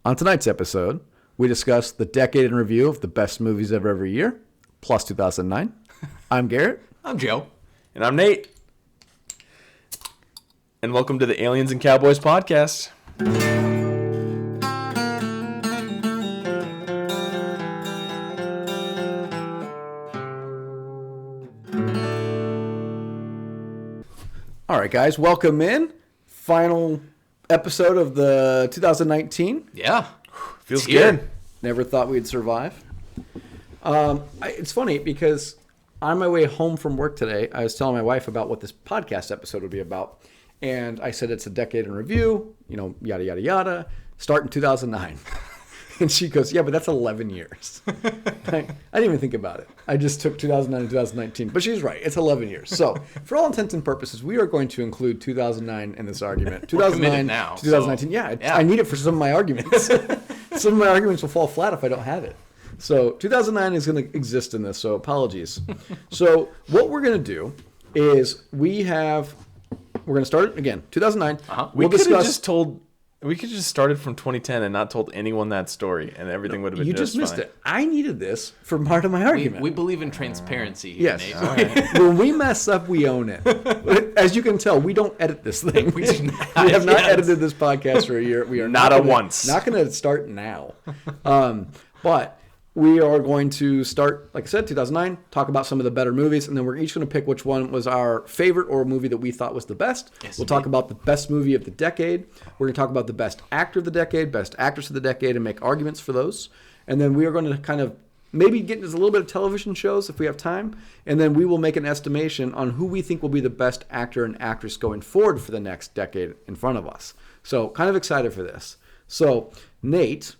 On tonight's episode, we discuss the decade in review of the best movies of every year, plus 2009. I'm Garrett. I'm Joe. And I'm Nate. And welcome to the Aliens and Cowboys podcast. All right, guys, welcome in. Final episode of the 2019. Yeah. Feels good. Never thought we'd survive. It's funny because on my way home from work today, I was telling my wife about what this podcast episode would be about. And I said it's a decade in review, yada, yada, yada. Start in 2009. And she goes, yeah, but that's 11 years. I didn't even think about it. I just took 2009 and 2019. But she's right. It's 11 years. So for all intents and purposes, we are going to include 2009 in this argument. 2009 now, to 2019. So, yeah, I need it for some of my arguments. Some of my arguments will fall flat if I don't have it. So 2009 is going to exist in this, so apologies. So what we're going to do is we're going to start again, 2009. We could have just started from 2010 and not told anyone that story, and everything would have been You just missed fine. it. I needed this for part of my argument. We believe in transparency here, Yes. Nate. Right. When we mess up, we own it. As you can tell, we don't edit this thing. We have not edited this podcast for a year. We are not going to start now. But we are going to start, like I said, 2009, talk about some of the better movies, and then we're each going to pick which one was our favorite or movie that we thought was the best. Yes, we'll talk about the best movie of the decade. We're going to talk about the best actor of the decade, best actress of the decade, and make arguments for those. And then we are going to kind of maybe get into a little bit of television shows if we have time, and then we will make an estimation on who we think will be the best actor and actress going forward for the next decade in front of us. So kind of excited for this. So, Nate,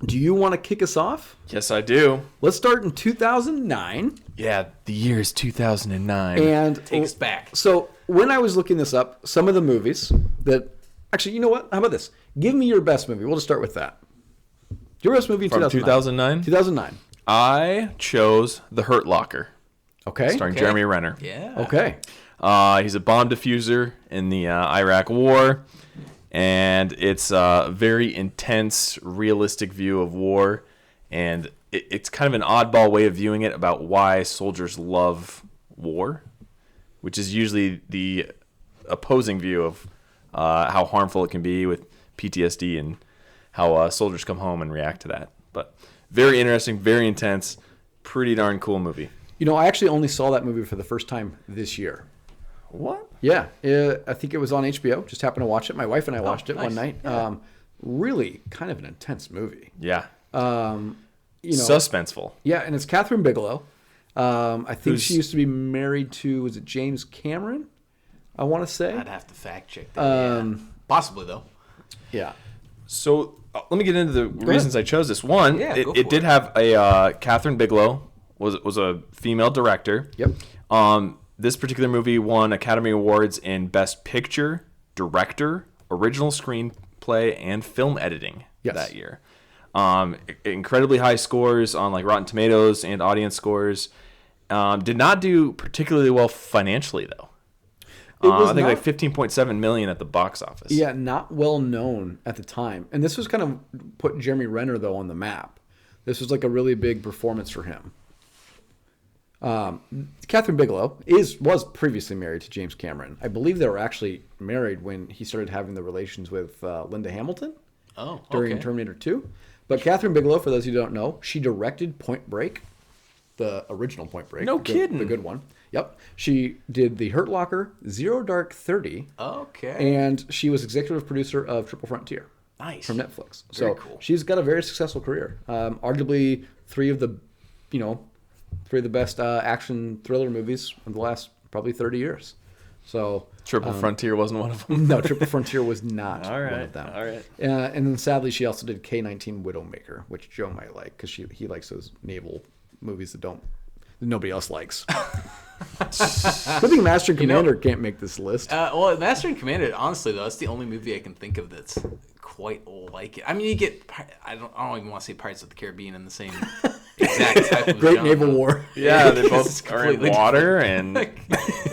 do you want to kick us off? Yes, I do. Let's start in 2009. Yeah, the year is 2009. And Take us back. So when I was looking this up, some of the movies that... Actually, you know what? How about this? Give me your best movie. We'll just start with that. Your best movie in From 2009? 2009. I chose The Hurt Locker. Okay. Starring Jeremy Renner. Yeah. Okay. He's a bomb diffuser in the Iraq War. And it's a very intense, realistic view of war. And it's kind of an oddball way of viewing it about why soldiers love war, which is usually the opposing view of how harmful it can be with PTSD and how soldiers come home and react to that. But very interesting, very intense, pretty darn cool movie. I actually only saw that movie for the first time this year. What? Yeah, I think it was on HBO. Just happened to watch it. My wife and I watched it one night. Yeah. Really kind of an intense movie. Yeah. Suspenseful. Yeah, and it's Catherine Bigelow. I think she used to be married to, was it James Cameron? I want to say. I'd have to fact check that. Possibly, though. Yeah. So let me get into the reasons I chose this. One, it did have a Catherine Bigelow was a female director. Yep. This particular movie won Academy Awards in Best Picture, Director, Original Screenplay, and Film Editing that year. Incredibly high scores on Rotten Tomatoes and audience scores. Did not do particularly well financially, though. I think $15.7 million at the box office. Yeah, not well known at the time. And this was kind of put Jeremy Renner, though, on the map. This was a really big performance for him. Catherine Bigelow was previously married to James Cameron. I believe they were actually married when he started having the relations with Linda Hamilton during Terminator 2. But Catherine Bigelow, for those who don't know, she directed Point Break, the original Point Break. No kidding. The good one. Yep. She did The Hurt Locker, Zero Dark 30. Okay. And she was executive producer of Triple Frontier. Nice. From Netflix. Very cool. She's got a very successful career. Arguably three of the best action thriller movies in the last probably 30 years. So Triple Frontier wasn't one of them. No, Triple Frontier was not one of them. All right. And then sadly, she also did K-19 Widowmaker, which Joe might like because he likes those naval movies that nobody else likes. I think Master and Commander can't make this list. Master and Commander, honestly, though, that's the only movie I can think of that's quite like it. I mean, you get, I don't even want to say Pirates of the Caribbean in the same exact type of Great genre. naval war. Yeah, they It's both are in completely water, and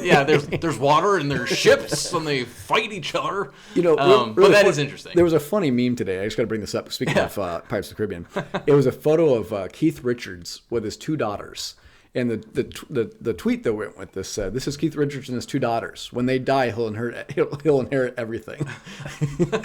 Yeah, there's water and there's ships and they fight each other. You know, But that fun- is interesting. There was a funny meme today. I just got to bring this up. Speaking of Pirates of the Caribbean, it was a photo of Keith Richards with his 2 daughters. And the tweet that went with this said, "This is Keith Richards and his 2 daughters. When they die, he'll inherit everything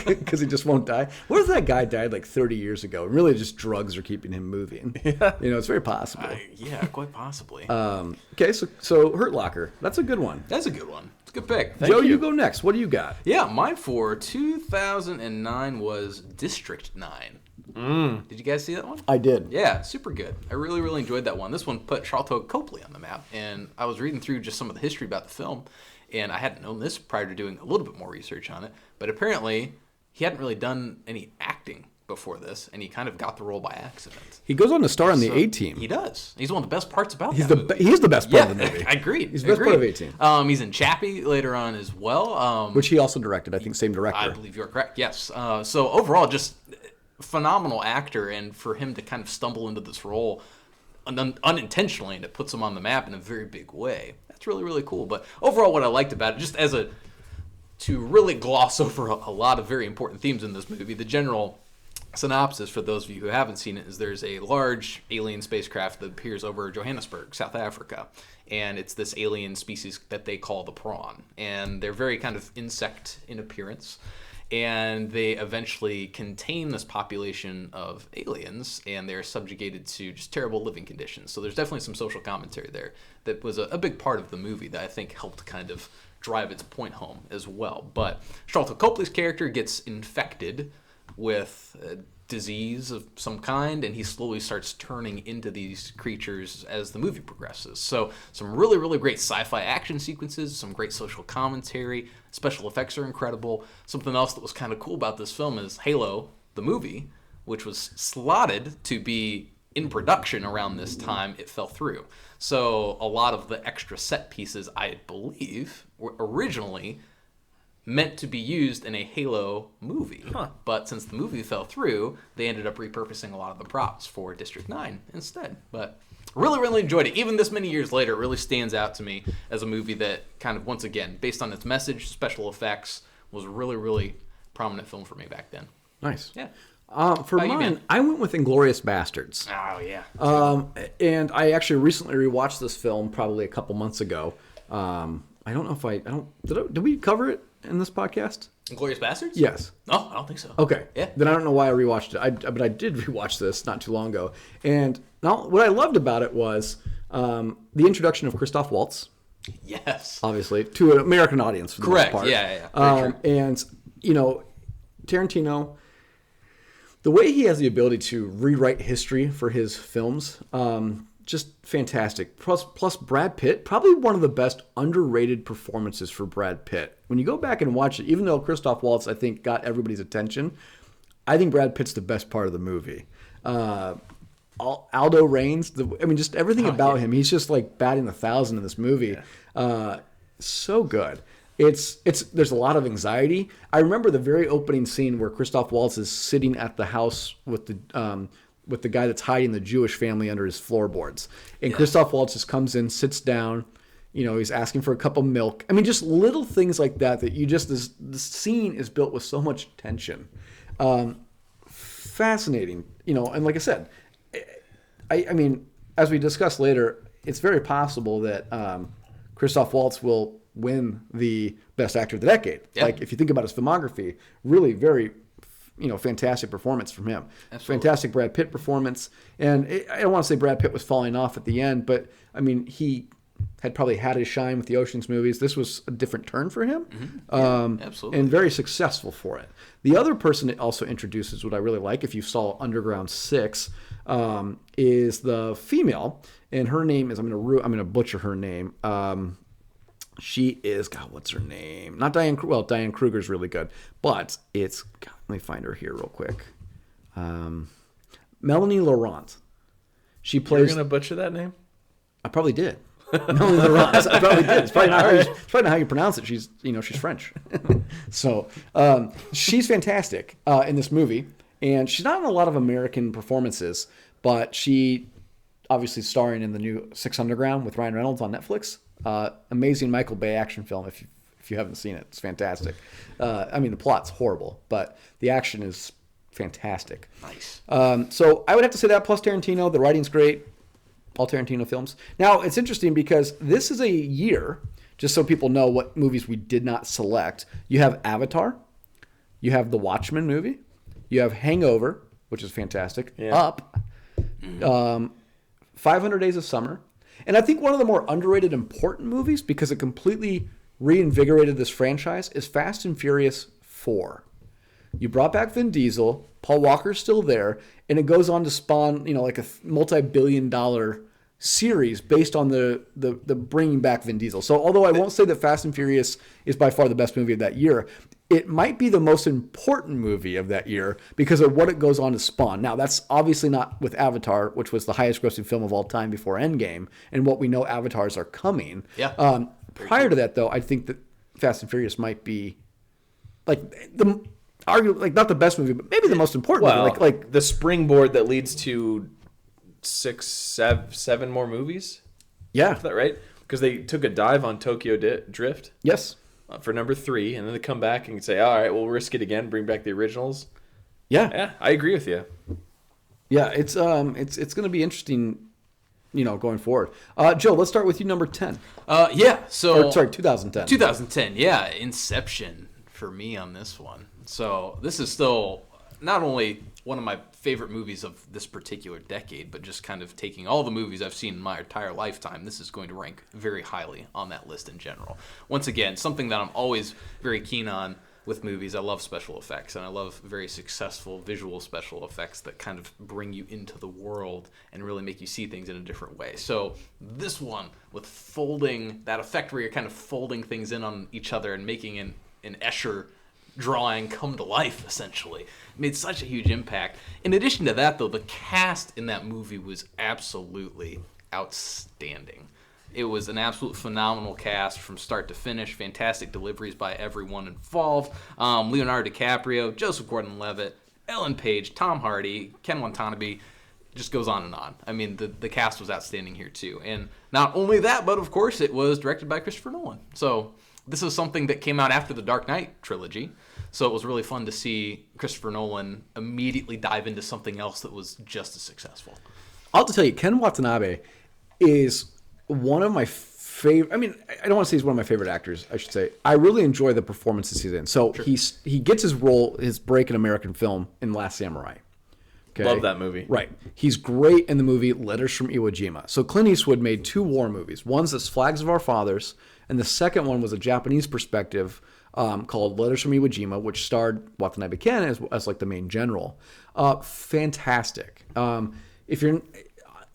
because he just won't die." What if that guy died like 30 years ago? And really, just drugs are keeping him moving. Yeah. You know, it's very possible. Yeah, quite possibly. Okay, so Hurt Locker. That's a good one. That's a good one. It's a good pick. Joe, you go next. What do you got? Yeah, mine for 2009 was District 9. Did you guys see that one? I did. Yeah, super good. I really, really enjoyed that one. This one put Charlton Copley on the map, and I was reading through just some of the history about the film, and I hadn't known this prior to doing a little bit more research on it, but apparently he hadn't really done any acting before this, and he kind of got the role by accident. He goes on to star on the So, A-Team. He does. He's one of the best parts about He's that the movie. he's the best part of the Yeah, movie. I agree. He's the best part of A-Team. He's in Chappie later on as well. Which he also directed. I think same director. I believe you're correct. Yes. So overall, just phenomenal actor, and for him to kind of stumble into this role unintentionally, and it puts him on the map in a very big way. That's really, really cool. But overall, what I liked about it, just to really gloss over a lot of very important themes in this movie, the general synopsis for those of you who haven't seen it is there's a large alien spacecraft that appears over Johannesburg, South Africa, and it's this alien species that they call the prawn, and they're very kind of insect in appearance, and they eventually contain this population of aliens, and they're subjugated to just terrible living conditions. So there's definitely some social commentary there that was a big part of the movie that I think helped kind of drive its point home as well. But Charlton Copley's character gets infected with a disease of some kind, and he slowly starts turning into these creatures as the movie progresses. So some really, really great sci-fi action sequences, some great social commentary, special effects are incredible. Something else that was kind of cool about this film is Halo, the movie, which was slotted to be in production around this time, it fell through. So a lot of the extra set pieces, I believe, were originally meant to be used in a Halo movie. But since the movie fell through, they ended up repurposing a lot of the props for District 9 instead. But really, really enjoyed it. Even this many years later, it really stands out to me as a movie that kind of, once again, based on its message, special effects, was a really, really prominent film for me back then. Nice. Yeah. For How you mine, been? I went with Inglourious Bastards. Oh, yeah. And I actually recently rewatched this film probably a couple months ago. I don't know if did we cover it in this podcast? Inglourious Bastards? Yes. No, I don't think so. Okay. Yeah. Then I don't know why I rewatched it. But I did rewatch this not too long ago. And now what I loved about it was the introduction of Christoph Waltz, Yes. obviously, to an American audience for the Correct. most part. Yeah. Very true. And, you know, Tarantino, the way he has the ability to rewrite history for his films, just fantastic. Plus Brad Pitt, probably one of the best underrated performances for Brad Pitt. When you go back and watch it, even though Christoph Waltz, I think, got everybody's attention, I think Brad Pitt's the best part of the movie. Aldo Raines, just everything about him. He's just like batting 1,000 in this movie. So good. There's a lot of anxiety. I remember the very opening scene where Christoph Waltz is sitting at the house with the guy that's hiding the Jewish family under his floorboards, and Christoph Waltz just comes in, sits down. You know, he's asking for a cup of milk. I mean, just little things like that the scene is built with so much tension. Fascinating, you know, and like I said, I mean, as we discuss later, it's very possible that Christoph Waltz will win the Best Actor of the Decade. Yeah. Like, if you think about his filmography, really very, fantastic performance from him. Absolutely. Fantastic Brad Pitt performance. And I don't want to say Brad Pitt was falling off at the end, but, I mean, he had probably had his shine with the Ocean's movies. This was a different turn for him. Mm-hmm. Yeah, absolutely. And very successful for it. The other person it also introduces, what I really like, if you saw Underground 6, is the female, and her name is, I'm going to butcher her name. She is, what's her name? Not Diane, Diane Kruger's really good, but it's, let me find her here real quick. Melanie Laurent. She plays. You're going to butcher that name? I probably did. Melanie Laurent. I probably did. It's probably not how you pronounce it. She's French. So she's fantastic in this movie, and she's not in a lot of American performances, but she obviously starring in the new Six Underground with Ryan Reynolds on Netflix. Amazing Michael Bay action film. If you haven't seen it, it's fantastic. I mean, the plot's horrible, but the action is fantastic. Nice. So I would have to say that, plus Tarantino. The writing's great. All Tarantino films. Now, it's interesting because this is a year, just so people know what movies we did not select. You have Avatar. You have the Watchmen movie. You have Hangover, which is fantastic. Yeah. Up. 500 Days of Summer. And I think one of the more underrated important movies, because it completely reinvigorated this franchise, is Fast and Furious 4. You brought back Vin Diesel. Paul Walker's still there. And it goes on to spawn, like a multi-billion-dollar series based on the bringing back Vin Diesel. So although I won't say that Fast and Furious is by far the best movie of that year, it might be the most important movie of that year because of what it goes on to spawn. Now, that's obviously not with Avatar, which was the highest grossing film of all time before Endgame, and what we know Avatars are coming. Yeah. Prior to that, though, I think that Fast and Furious might be arguably not the best movie, but maybe the most important movie. Like the springboard that leads to 6, 7 more movies. Yeah. Is that right? Because they took a dive on Tokyo Drift. Yes. For number 3, and then they come back and say, all right, we'll risk it again, bring back the originals. Yeah. Yeah, I agree with you. Yeah, it's going to be interesting, going forward. Joe, let's start with you, number 10. So 2010. 2010, yeah, Inception for me on this one. So this is still not only one of my favorite movies of this particular decade, but just kind of taking all the movies I've seen in my entire lifetime, this is going to rank very highly on that list in general. Once again, something that I'm always very keen on with movies. I love special effects, and I love very successful visual special effects that kind of bring you into the world and really make you see things in a different way. So this one, with folding, that effect where you're kind of folding things in on each other and making an Escher drawing come to life, essentially, made such a huge impact. In addition to that, though, the cast in that movie was absolutely outstanding. It was an absolute phenomenal cast from start to finish. Fantastic deliveries by everyone involved. Leonardo DiCaprio, Joseph Gordon-Levitt, Ellen Page, Tom Hardy, Ken Watanabe. Just goes on and on. I mean, the cast was outstanding here too. And not only that, but of course it was directed by Christopher Nolan. So this is something that came out after the Dark Knight trilogy. So it was really fun to see Christopher Nolan immediately dive into something else that was just as successful. I'll have to tell you, Ken Watanabe is one of my favorite. I mean, I don't want to say he's one of my favorite actors, I should say. I really enjoy the performances he's in. So Sure. he gets his break in American film in Last Samurai. Okay? Love that movie. Right. He's great in the movie Letters from Iwo Jima. So Clint Eastwood made 2 war movies. One's this Flags of Our Fathers, and the second one was a Japanese perspective called Letters from Iwo Jima, which starred Watanabe Ken as like the main general. Fantastic.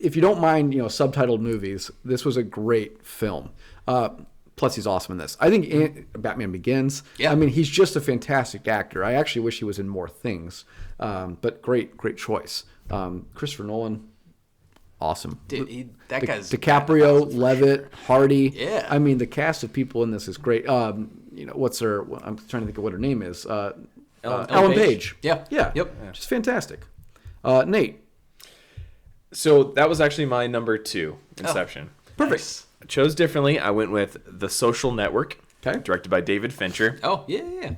If you don't mind, subtitled movies, this was a great film. Plus, he's awesome in this. I think Batman Begins. Yeah. I mean, he's just a fantastic actor. I actually wish he was in more things. But great choice. Christopher Nolan, awesome. That guy's DiCaprio, Levitt, Hardy. Yeah. I mean, the cast of people in this is great. What's her? I'm trying to think of what her name is. Ellen Page. Yeah. Yeah. Yep. Just fantastic. Nate. So that was actually my number 2, Inception. Perfect. Nice. I chose differently. I went with The Social Network, Okay. directed by David Fincher. Oh, yeah.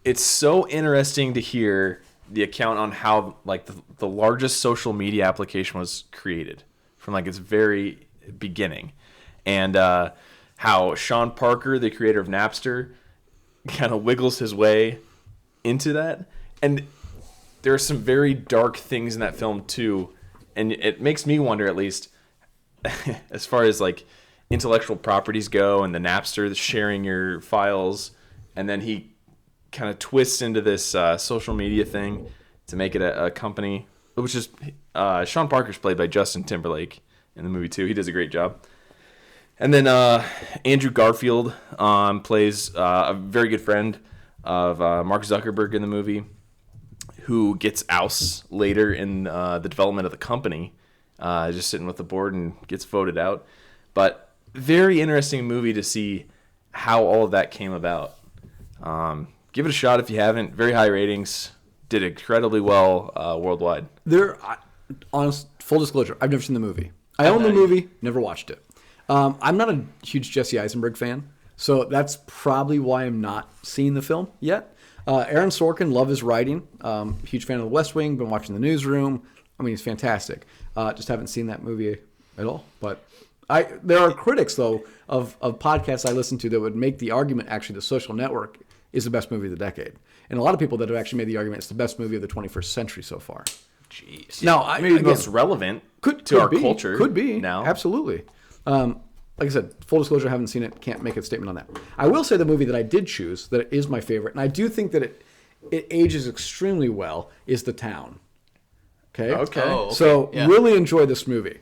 It's so interesting to hear the account on how like the largest social media application was created from like its very beginning, and how Sean Parker, the creator of Napster, kind of wiggles his way into that. And there are some very dark things in that film too, and it makes me wonder, at least as far as like intellectual properties go and the Napster, the sharing your files, and then he kind of twists into this social media thing to make it a company, which is Sean Parker's played by Justin Timberlake in the movie too. He does a great job. And then Andrew Garfield plays a very good friend of Mark Zuckerberg in the movie, who gets ousts later in the development of the company, just sitting with the board and gets voted out. But very interesting movie to see how all of that came about. Give it a shot if you haven't. Very high ratings. Did incredibly well worldwide. honest, full disclosure, I've never seen the movie. I own the movie, never watched it. I'm not a huge Jesse Eisenberg fan, so that's probably why I'm not seeing the film yet. Aaron Sorkin, love his writing. Huge fan of The West Wing, been watching The Newsroom. I mean, he's fantastic. Just haven't seen that movie at all. But there are critics, though, of podcasts I listen to that would make the argument, actually, The Social Network is the best movie of the decade. And a lot of people that have actually made the argument it's the best movie of the 21st century so far. Jeez. Now, Maybe the most relevant to our culture. Could be. Now. Absolutely. Like I said, full disclosure, I haven't seen it. Can't make a statement on that. I will say the movie that I did choose, that is my favorite, and I do think that it ages extremely well, is The Town. Okay? Okay. Oh, okay. So Yeah. really enjoy this movie.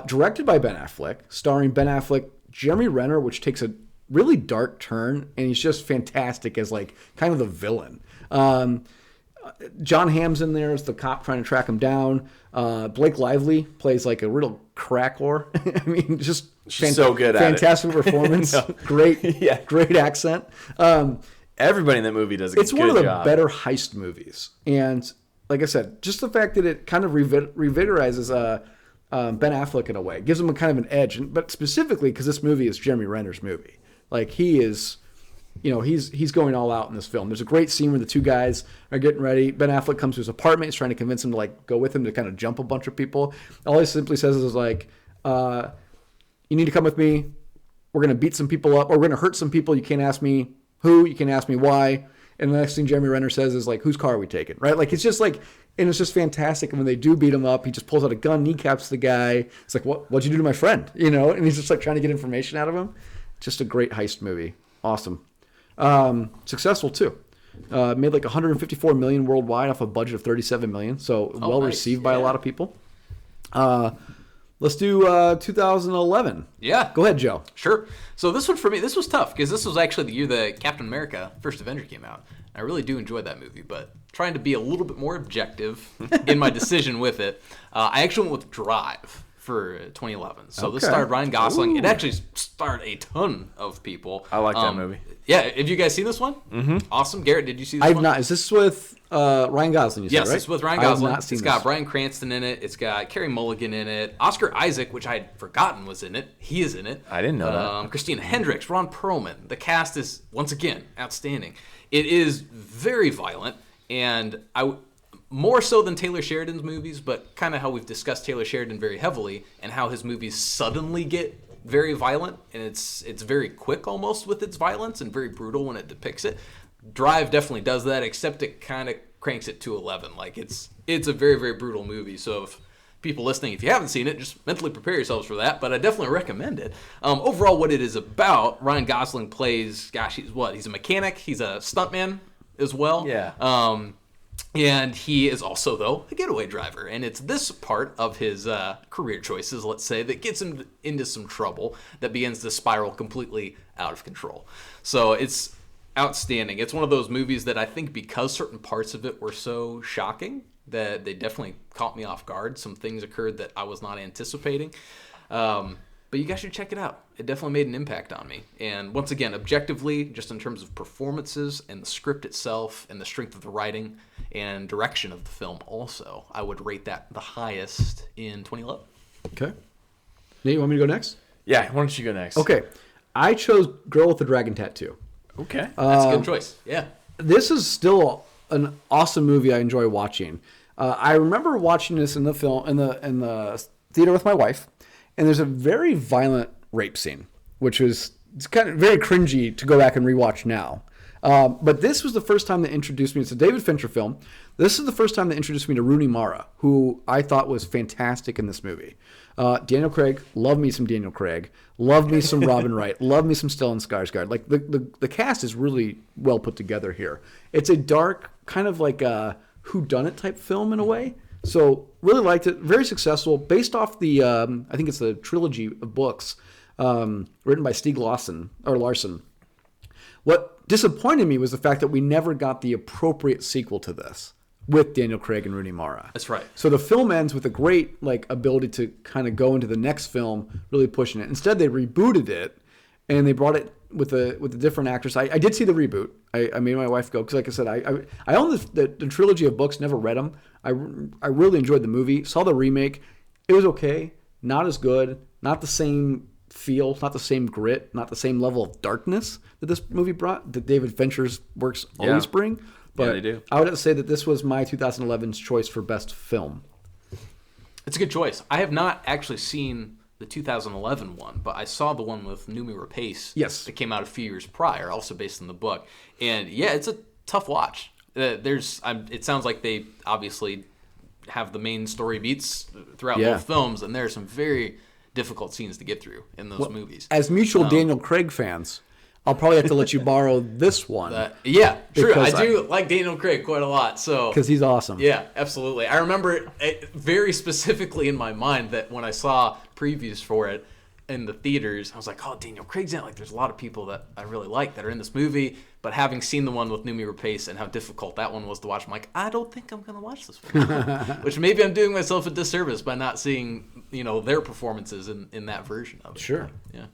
Directed by Ben Affleck, starring Ben Affleck, Jeremy Renner, which takes a really dark turn, and he's just fantastic as like kind of the villain. John Hamm's in there as the cop trying to track him down. Blake Lively plays like a real crack whore. I mean, just so good at it. fantastic performance. Great, great accent. Everybody in that movie does a good job. It's one of the better heist movies. And like I said, just the fact that it kind of revigorizes Ben Affleck in a way, gives him a kind of an edge. But specifically because this movie is Jeremy Renner's movie. Like he is, he's going all out in this film. There's a great scene where the two guys are getting ready. Ben Affleck comes to his apartment. He's trying to convince him to like go with him to kind of jump a bunch of people. All he simply says is like, you need to come with me. We're going to beat some people up, or we're going to hurt some people. You can't ask me who, you can't ask me why. And the next thing Jeremy Renner says is like, whose car are we taking? Right? Like, it's just like, and it's just fantastic. And when they do beat him up, he just pulls out a gun, kneecaps the guy. It's like, what'd you do to my friend? And he's just like trying to get information out of him. Just a great heist movie. Awesome. Successful too. Made like 154 million worldwide off a budget of 37 million. So well received by a lot of people. Let's do 2011. Yeah. Go ahead, Joe. Sure. So this one for me, this was tough because this was actually the year that Captain America: First Avenger came out. I really do enjoy that movie, but trying to be a little bit more objective in my decision with it, I actually went with Drive for 2011. So this starred Ryan Gosling. Ooh. It actually starred a ton of people. I like that movie. Yeah. Have you guys seen this one? Mm-hmm. Awesome. Garrett, did you see this I one? have not. Is this with Ryan Gosling, you said, yes, right? it's with Ryan Gosling. I have not seen It's got Bryan Cranston in it. It's got Carey Mulligan in it. Oscar Isaac, which I had forgotten was in it. He is in it. I didn't know that. Christina Hendricks, Ron Perlman. The cast is, once again, outstanding. It is very violent, and more so than Taylor Sheridan's movies, but kind of how we've discussed Taylor Sheridan very heavily, and how his movies suddenly get very violent, and it's very quick almost with its violence and very brutal when it depicts it. Drive definitely does that, except it kind of cranks it to 11. Like it's a very, very brutal movie. So if people listening, if you haven't seen it, just mentally prepare yourselves for that. But I definitely recommend it. Overall, what it is about, Ryan Gosling plays, he's a mechanic, he's a stuntman as well. Yeah. And he is also, though, a getaway driver. And it's this part of his career choices, let's say, that gets him into some trouble that begins to spiral completely out of control. So it's outstanding. It's one of those movies that I think because certain parts of it were so shocking that they definitely caught me off guard. Some things occurred that I was not anticipating. But you guys should check it out. It definitely made an impact on me. And once again, objectively, just in terms of performances and the script itself and the strength of the writing and direction of the film also, I would rate that the highest in 2011. Okay. Nate, you want me to go next? Yeah, why don't you go next? Okay. I chose Girl with the Dragon Tattoo. Okay. That's a good choice. Yeah. This is still an awesome movie I enjoy watching. I remember watching this in the theater with my wife, and there's a very violent rape scene, which was kind of very cringy to go back and rewatch now. But this was the first time that introduced me. It's a David Fincher film. This is the first time that introduced me to Rooney Mara, who I thought was fantastic in this movie. Daniel Craig, love me some Daniel Craig. Love me some Robin Wright. Love me some Stellan Skarsgård. Like the cast is really well put together here. It's a dark, kind of like a whodunit type film in a way. So really liked it. Very successful. Based off the, I think it's the trilogy of books written by Stieg Larsson. What disappointed me was the fact that we never got the appropriate sequel to this with Daniel Craig and Rooney Mara. That's right. So the film ends with a great ability to kind of go into the next film, really pushing it. Instead, they rebooted it, and they brought it with the different actors. I did see the reboot. I made my wife go because, like I said, I own the trilogy of books. Never read them. I really enjoyed the movie. Saw the remake. It was okay. Not as good. Not the same feel. Not the same grit. Not the same level of darkness that this movie brought. That David Fincher's works always bring. But they do. I would have to say that this was my 2011's choice for best film. It's a good choice. I have not actually seen the 2011 one, but I saw the one with Noomi Rapace. Yes. That came out a few years prior, also based on the book. And yeah, it's a tough watch. It sounds like they obviously have the main story beats throughout both films, and there are some very difficult scenes to get through in those movies. As mutual Daniel Craig fans, I'll probably have to let you borrow this one. Yeah, true. I do like Daniel Craig quite a lot. Because he's awesome. Yeah, absolutely. I remember it very specifically in my mind that when I saw previews for it in the theaters, I was like, oh, Daniel Craig's in it. Like, there's a lot of people that I really like that are in this movie. But having seen the one with Noomi Rapace and how difficult that one was to watch, I'm like, I don't think I'm going to watch this one. Which maybe I'm doing myself a disservice by not seeing, their performances in that version of it. Sure. Yeah.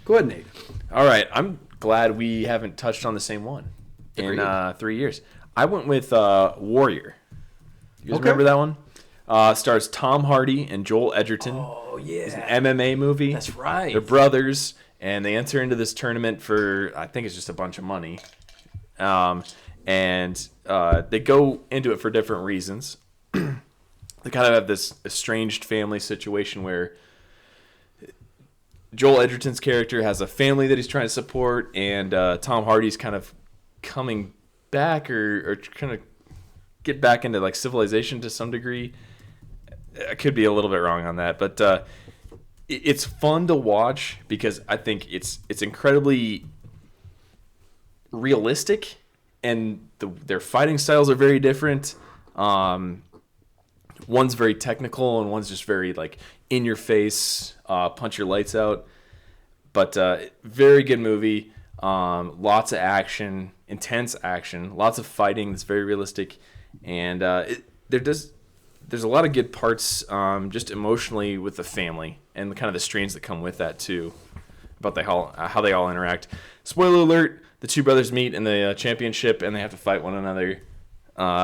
Go ahead, Nate. All right. I'm glad we haven't touched on the same one in 3 years. I went with Warrior. You guys remember that one? Stars Tom Hardy and Joel Edgerton. Oh, yeah. It's an MMA movie. That's right. They're brothers, and they enter into this tournament for, I think it's just a bunch of money. And they go into it for different reasons. They kind of have this estranged family situation where Joel Edgerton's character has a family that he's trying to support, and Tom Hardy's kind of coming back or trying to get back into like civilization to some degree. I could be a little bit wrong on that, but it's fun to watch because I think it's incredibly realistic, and their fighting styles are very different. One's very technical, and one's just very like in your face, punch your lights out. But very good movie. Lots of action, intense action, lots of fighting that's very realistic, and there's a lot of good parts just emotionally with the family and kind of the strains that come with that too, about how they all interact. Spoiler alert: the two brothers meet in the championship and they have to fight one another.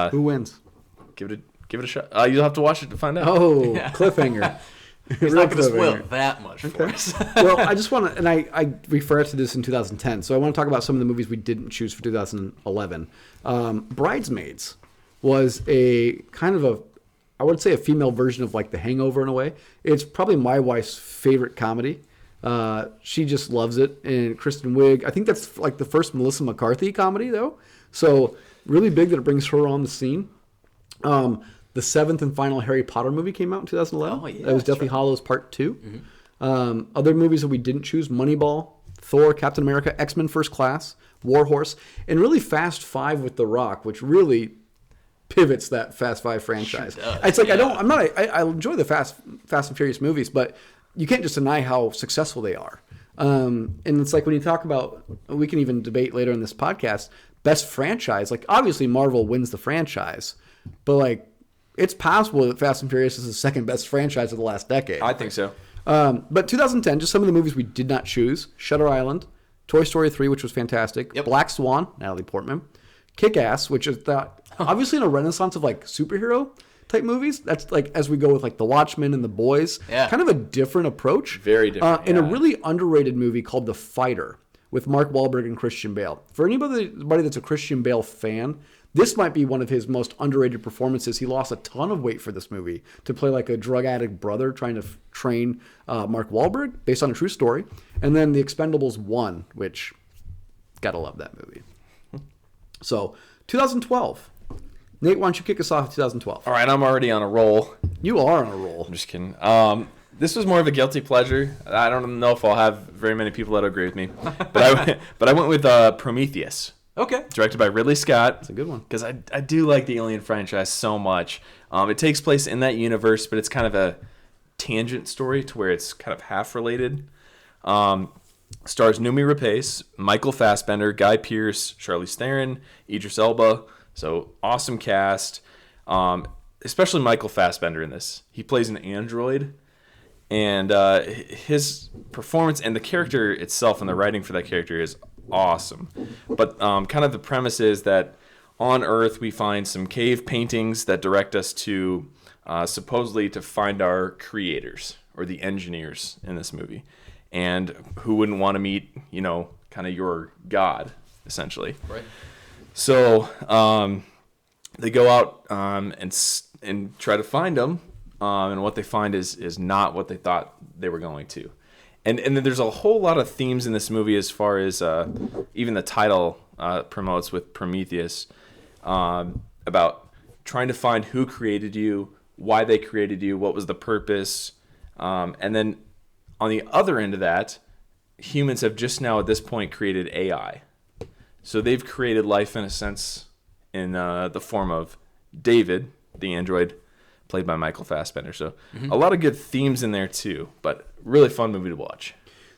Who wins? Give it a shot. You'll have to watch it to find out. Oh, cliffhanger. He's not going to spoil that much for us. Well, I just want to, and I referred to this in 2010, so I want to talk about some of the movies we didn't choose for 2011. Bridesmaids was a kind of I would say a female version of like The Hangover in a way. It's probably my wife's favorite comedy. She just loves it. And Kristen Wiig, I think that's like the first Melissa McCarthy comedy though. So really big that it brings her on the scene. The seventh and final Harry Potter movie came out in 2011. Oh, yeah, that was Deathly Hallows Part 2. Mm-hmm. Other movies that we didn't choose: Moneyball, Thor, Captain America, X-Men First Class, War Horse, and really Fast Five with The Rock, which really pivots that Fast Five franchise. Sure does, it's like I enjoy the Fast and Furious movies, but you can't just deny how successful they are. And it's like when you talk about, we can even debate later in this podcast, best franchise. Like obviously Marvel wins the franchise, but like it's possible that Fast and Furious is the second best franchise of the last decade. I think so. But 2010, just some of the movies we did not choose: Shutter Island, Toy Story 3, which was fantastic, Black Swan, Natalie Portman, Kick-Ass, which is obviously in a renaissance of like superhero type movies. That's like as we go with like The Watchmen and The Boys, kind of a different approach. Very different. And a really underrated movie called The Fighter with Mark Wahlberg and Christian Bale. For anybody that's a Christian Bale fan, this might be one of his most underrated performances. He lost a ton of weight for this movie to play like a drug addict brother trying to train Mark Wahlberg, based on a true story. And then The Expendables 1, which gotta love that movie. So 2012. Nate, why don't you kick us off 2012? All right, I'm already on a roll. You are on a roll. I'm just kidding. This was more of a guilty pleasure. I don't know if I'll have very many people that agree with me, but I went with Prometheus. Okay. Directed by Ridley Scott. It's a good one. Because I do like the Alien franchise so much. It takes place in that universe, but it's kind of a tangent story to where it's kind of half related. Stars Noomi Rapace, Michael Fassbender, Guy Pearce, Charlize Theron, Idris Elba. So awesome cast. Especially Michael Fassbender in this. He plays an android, and his performance and the character itself and the writing for that character is awesome. But kind of the premise is that on Earth we find some cave paintings that direct us to supposedly to find our creators or the engineers in this movie. And who wouldn't want to meet, kind of your god, essentially. Right. So they go out and try to find them, and what they find is not what they thought they were going to. And then there's a whole lot of themes in this movie as far as even the title promotes with Prometheus, about trying to find who created you, why they created you, what was the purpose, and then on the other end of that, humans have just now at this point created AI. So they've created life in a sense in the form of David, the android, played by Michael Fassbender. So a lot of good themes in there too, but really fun movie to watch.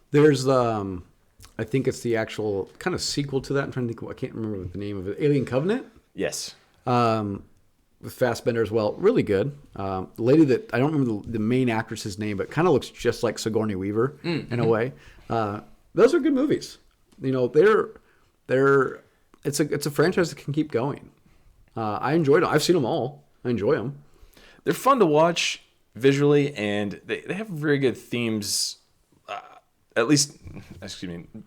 There's, I think it's the actual kind of sequel to that. I'm trying to think, I can't remember the name of it. Alien Covenant? Yes. With Fassbender as well. Really good. The lady that, I don't remember the main actress's name, but kind of looks just like Sigourney Weaver in a way. Those are good movies. It's a franchise that can keep going. I enjoyed them. I've seen them all. I enjoy them. They're fun to watch visually, and they have very good themes. At least,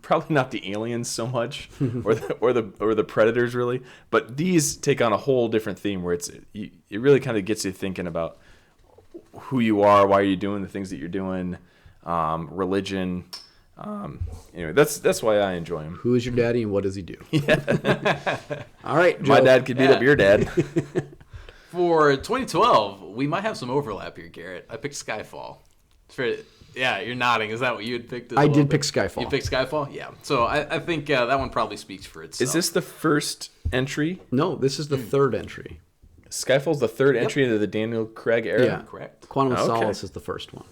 probably not the aliens so much, or the predators really, but these take on a whole different theme where it really kind of gets you thinking about who you are, why are you doing the things that you're doing, religion. Anyway, that's why I enjoy him. Who is your daddy and what does he do? Yeah. All right, Joe. My dad could beat up your dad. For 2012, we might have some overlap here, Garrett. I picked Skyfall. Yeah, you're nodding. Is that what you had picked? I did pick Skyfall. You picked Skyfall? Yeah. So I think that one probably speaks for itself. Is this the first entry? No, this is the third entry. Skyfall's the third entry into the Daniel Craig era? Yeah. Correct. Quantum of Solace is the first one.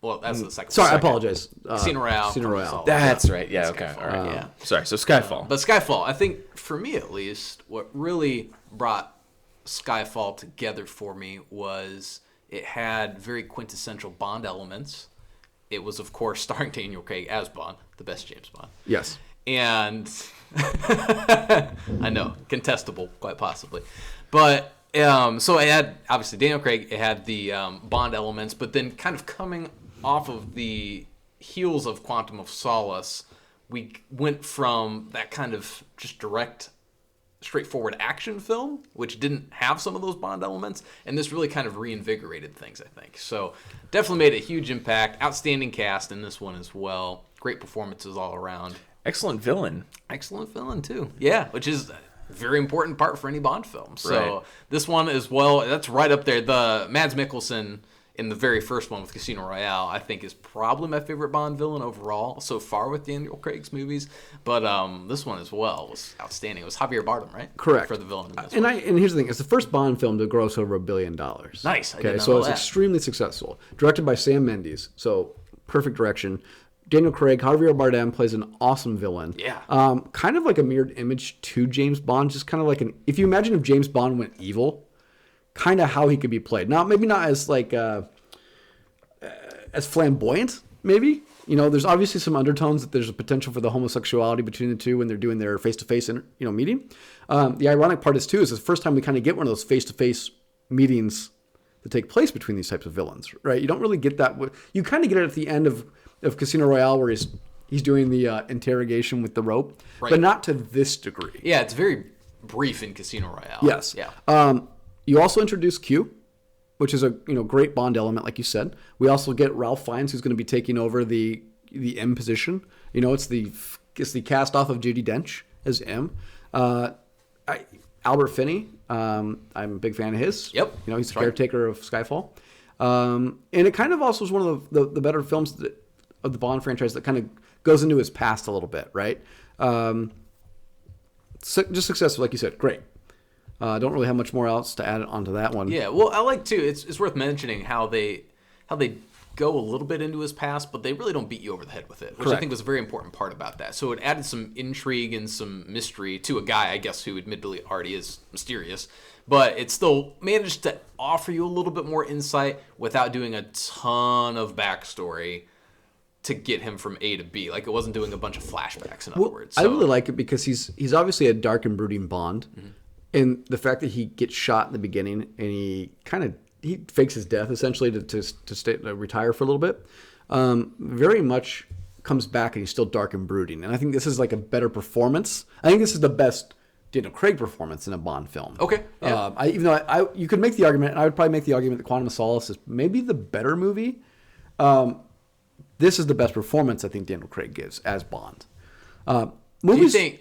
Well, that's the second. Sorry, I apologize. Casino Royale. That's right. Yeah, okay. All right. Yeah. Sorry, so Skyfall. But Skyfall, I think, for me at least, what really brought Skyfall together for me was it had very quintessential Bond elements. It was, of course, starring Daniel Craig as Bond, the best James Bond. Yes. And I know, contestable, quite possibly. But so it had, obviously, Daniel Craig, it had the Bond elements, but then kind of coming off of the heels of Quantum of Solace, we went from that kind of just direct, straightforward action film, which didn't have some of those Bond elements, and this really kind of reinvigorated things, I think. So definitely made a huge impact. Outstanding cast in this one as well. Great performances all around. Excellent villain. Excellent villain, too. Yeah, which is a very important part for any Bond film. So Right. This one as well, that's right up there. The Mads Mikkelsen in the very first one with Casino Royale, I think is probably my favorite Bond villain overall so far with Daniel Craig's movies. But this one as well was outstanding. It was Javier Bardem, right? Correct. For the villain in this And one. and here's the thing: it's the first Bond film to gross over $1 billion. Nice. I did Okay, not so know it's that. extremely successful. Directed by Sam Mendes, so perfect direction. Daniel Craig, Javier Bardem plays an awesome villain. Yeah. Kind of like a mirrored image to James Bond, just kind of like if you imagine if James Bond went evil, kind of how he could be played. Now, maybe not as like as flamboyant, maybe. There's obviously some undertones that there's a potential for the homosexuality between the two when they're doing their face-to-face, meeting. The ironic part is too is the first time we kind of get one of those face-to-face meetings that take place between these types of villains, right? You don't really get that. You kind of get it at the end of Casino Royale where he's doing the interrogation with the rope, Right. but not to this degree. Yeah, it's very brief in Casino Royale. Yes. Yeah. You also introduce Q, which is a great Bond element, like you said. We also get Ralph Fiennes, who's going to be taking over the M position. It's the cast off of Judi Dench as M. Albert Finney, I'm a big fan of his. Yep. He's the Right. caretaker of Skyfall. And it kind of also is one of the better films of the Bond franchise that kind of goes into his past a little bit, right? Just successful, like you said. Great. Don't really have much more else to add onto that one. Yeah, well, I like too. It's worth mentioning how they go a little bit into his past, but they really don't beat you over the head with it, which I think was a very important part about that. So it added some intrigue and some mystery to a guy, I guess, who admittedly already is mysterious, but it still managed to offer you a little bit more insight without doing a ton of backstory to get him from A to B. Like, it wasn't doing a bunch of flashbacks, in other words. So, I really like it because he's obviously a dark and brooding Bond. And the fact that he gets shot in the beginning and he fakes his death essentially to retire for a little bit, very much comes back and he's still dark and brooding. And I think this is like a better performance. I think this is the best Daniel Craig performance in a Bond film. Okay. Yeah. Even though you could make the argument, and I would probably make the argument that Quantum of Solace is maybe the better movie. This is the best performance I think Daniel Craig gives as Bond. Movies, do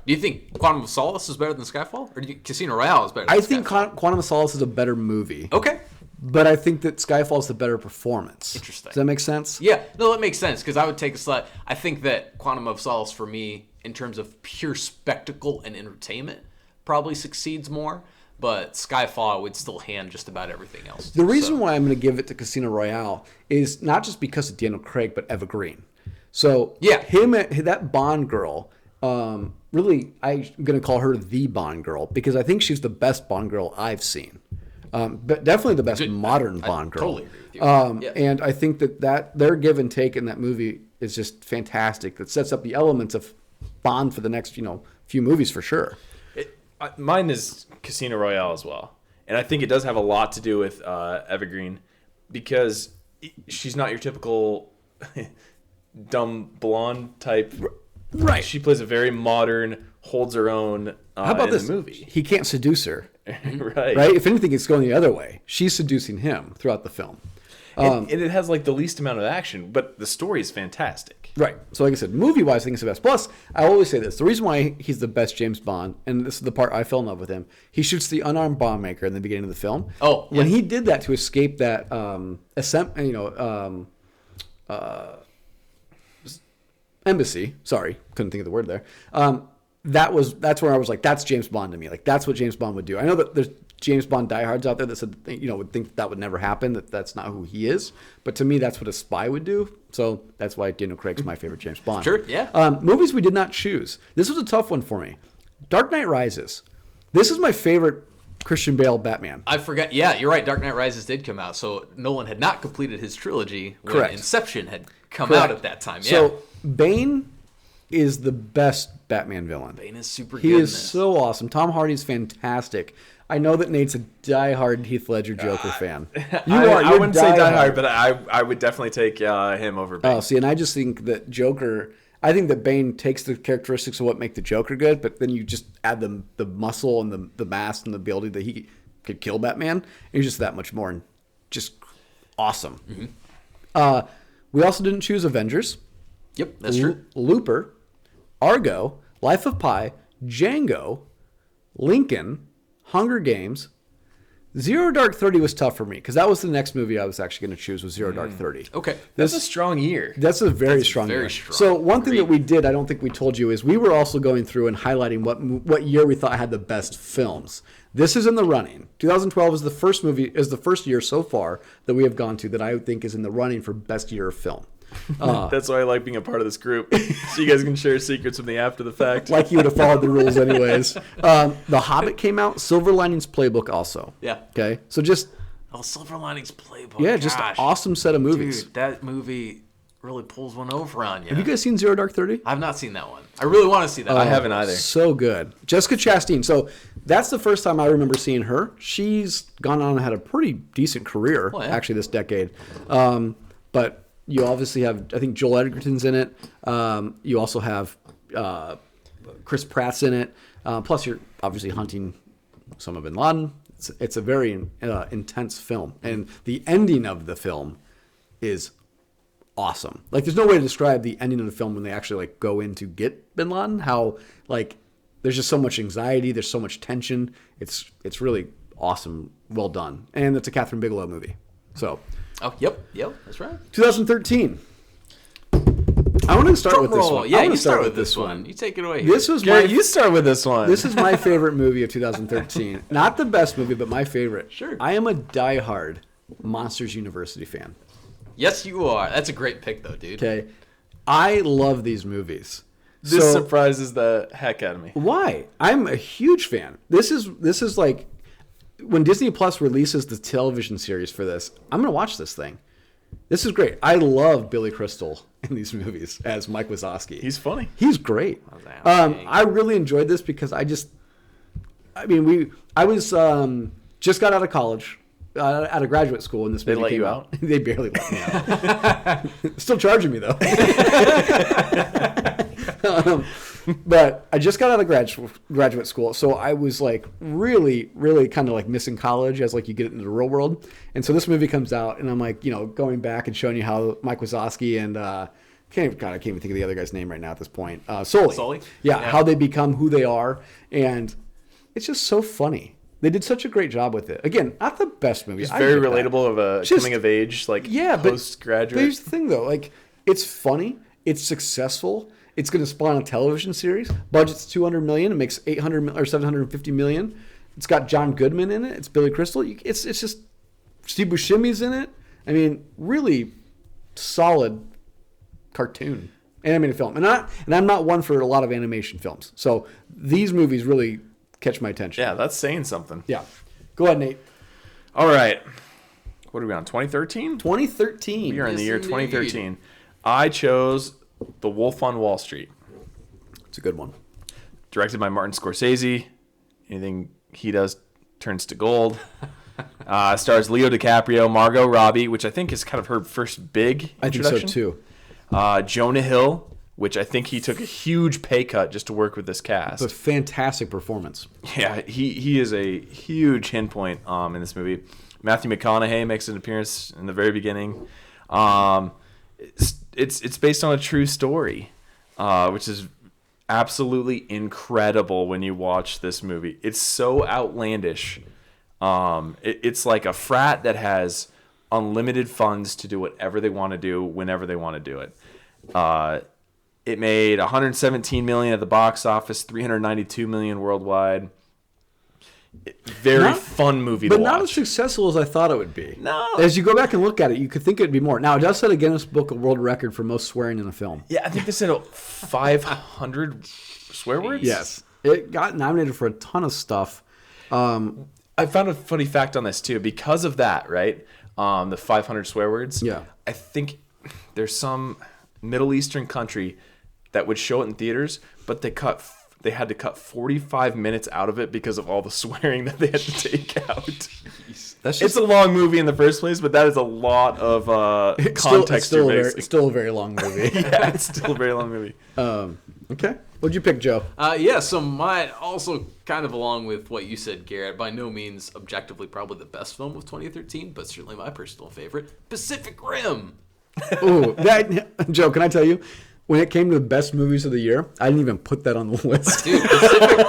you think Quantum of Solace is better than Skyfall? Or do you think Casino Royale is better than I Skyfall? think Quantum of Solace is a better movie. Okay. But I think that Skyfall is the better performance. Interesting. Does that make sense? Yeah. No, that makes sense, because I would take a slight... I think that Quantum of Solace, for me, in terms of pure spectacle and entertainment, probably succeeds more. But Skyfall would still hand just about everything else. The reason why I'm going to give it to Casino Royale is not just because of Daniel Craig, but Eva Green. So yeah, that Bond girl, really, I'm going to call her the Bond girl because I think she's the best Bond girl I've seen. But definitely the best modern Bond girl. Totally agree with you. And I think that their give and take in that movie is just fantastic. That sets up the elements of Bond for the next few movies for sure. Mine is Casino Royale as well. And I think it does have a lot to do with Eva Green because she's not your typical dumb blonde type. Right. She plays a very modern, holds her own How about in this? the movie. He can't seduce her. Right. Right? If anything, it's going the other way. She's seducing him throughout the film. And it has like the least amount of action, but the story is fantastic. Right. So like I said, movie-wise, I think it's the best. Plus, I always say this. The reason why he's the best James Bond, and this is the part I fell in love with him, he shoots the unarmed bomb maker in the beginning of the film. Oh, When he did that to escape that embassy. Sorry, couldn't think of the word there. That's where I was like, that's James Bond to me. Like, that's what James Bond would do. I know that there's James Bond diehards out there that said, would think that would never happen, that's not who he is. But to me, that's what a spy would do. So that's why Daniel Craig's my favorite James Bond. Sure, yeah. Movies we did not choose. This was a tough one for me. Dark Knight Rises. This is my favorite Christian Bale Batman. I forgot. Yeah, you're right. Dark Knight Rises did come out. So Nolan had not completed his trilogy when Correct. Inception had come out at that time. Yeah. So Bane is the best Batman villain. Bane is super good. He in is this. so awesome. Tom Hardy's fantastic. I know that Nate's a diehard Heath Ledger Joker fan. I wouldn't say diehard, but I would definitely take him over Bane. Oh, see, and I just think that Joker... I think that Bane takes the characteristics of what make the Joker good, but then you just add the muscle and the mass and the ability that he could kill Batman, and he's just that much more and just awesome. Mm-hmm. We also didn't choose Avengers. Yep, that's true. Looper, Argo, Life of Pi, Django, Lincoln, Hunger Games. Zero Dark 30 was tough for me because that was the next movie I was actually going to choose was Zero Dark 30. Okay. That's a strong year. That's a very strong year. Strong. So one thing that we did, I don't think we told you, is we were also going through and highlighting what year we thought had the best films. This is in the running. 2012 is the first year so far that we have gone to that I think is in the running for best year of film. That's why I like being a part of this group, so you guys can share secrets with me after the fact. Like you would have followed the rules anyways. The Hobbit came out. Silver Linings Playbook also. Yeah. Okay. So just Silver Linings Playbook. yeah, Gosh. just an awesome set of movies. Dude, that movie really pulls one over on you. Have you guys seen Zero Dark 30? I've not seen that one. I really want to see that. I haven't either. So good. Jessica Chastain. So that's the first time I remember seeing her. She's gone on and had a pretty decent career, actually, this decade. But you obviously have, I think Joel Edgerton's in it. You also have Chris Pratt's in it. Plus, you're obviously hunting Osama bin Laden. It's a very intense film. And the ending of the film is awesome. Like, there's no way to describe the ending of the film when they actually go in to get bin Laden. How, there's just so much anxiety. There's so much tension. It's really awesome. Well done. And it's a Catherine Bigelow movie. So... Oh, yep, that's right. 2013. I want to start with this one. Yeah, you start with this one. You take it away. This was you start with this one. This is my favorite movie of 2013. Not the best movie, but my favorite. Sure. I am a diehard Monsters University fan. Yes, you are. That's a great pick, though, dude. Okay. I love these movies. This surprises the heck out of me. Why? I'm a huge fan. This is like when Disney Plus releases the television series for this, I'm going to watch this thing. This is great. I love Billy Crystal in these movies as Mike Wazowski. He's funny. He's great. I really enjoyed this because I was just got out of college, out of graduate school, and this movie let came you out. They barely let me out. Still charging me though. But I just got out of graduate school, so I was like really, really kind of like missing college as like you get into the real world. And so this movie comes out, and I'm like, going back and showing you how Mike Wazowski and I can't even think of the other guy's name right now at this point. Sully. Yeah, how they become who they are, and it's just so funny. They did such a great job with it. Again, not the best movie. It's very relatable of a coming of age, postgraduate. But here's the thing, though. Like, it's funny. It's successful. It's going to spawn a television series. Budget's $200 million. It makes $800 or $750 million. It's got John Goodman in it. It's Billy Crystal. It's just Steve Buscemi's in it. I mean, really solid cartoon animated film. And I'm not one for a lot of animation films. So these movies really catch my attention. Yeah, that's saying something. Yeah. Go ahead, Nate. All right. What are we on? 2013? 2013. We are in the year 2013. I chose The Wolf on Wall Street. It's a good one. Directed by Martin Scorsese. Anything he does turns to gold. Stars Leo DiCaprio, Margot Robbie, which I think is kind of her first big introduction. I think so too. Jonah Hill, which I think he took a huge pay cut just to work with this cast. It's a fantastic performance. Yeah, he is a huge hint point in this movie. Matthew McConaughey makes an appearance in the very beginning. It's based on a true story, which is absolutely incredible when you watch this movie. It's so outlandish. It's like a frat that has unlimited funds to do whatever they want to do whenever they want to do it. It made $117 million at the box office, $392 million worldwide. Very fun movie to watch. But not as successful as I thought it would be. No. As you go back and look at it, you could think it would be more. Now, it does set a Guinness Book of World Record for most swearing in a film. Yeah, I think they said 500 swear words? Yes. It got nominated for a ton of stuff. I found a funny fact on this, too. Because of that, right? The 500 swear words. Yeah. I think there's some Middle Eastern country that would show it in theaters, but they had to cut 45 minutes out of it because of all the swearing that they had to take out. It's a long movie in the first place, but that is a lot of context. It's still a very long movie. Yeah, it's still a very long movie. Okay. What'd you pick, Joe? So mine also kind of along with what you said, Garrett. By no means objectively probably the best film of 2013, but certainly my personal favorite, Pacific Rim. Ooh, Joe, can I tell you? When it came to the best movies of the year, I didn't even put that on the list. Dude,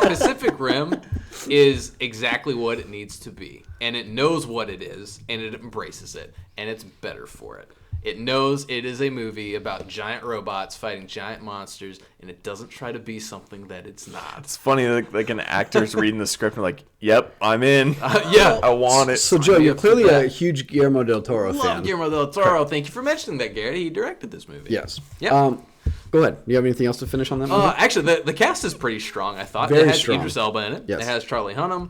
Pacific Rim is exactly what it needs to be. And it knows what it is, and it embraces it, and it's better for it. It knows it is a movie about giant robots fighting giant monsters, and it doesn't try to be something that it's not. It's funny, like an actor's reading the script and like, yep, I'm in. Yeah. I want it. So, Joe, you're clearly a huge Guillermo del Toro fan. Love Guillermo del Toro. Thank you for mentioning that, Garrett. He directed this movie. Yes. Yeah. Go ahead. Do you have anything else to finish on that movie? Actually, the cast is pretty strong, I thought. Very it has strong. Idris Elba in it. Yes. It has Charlie Hunnam.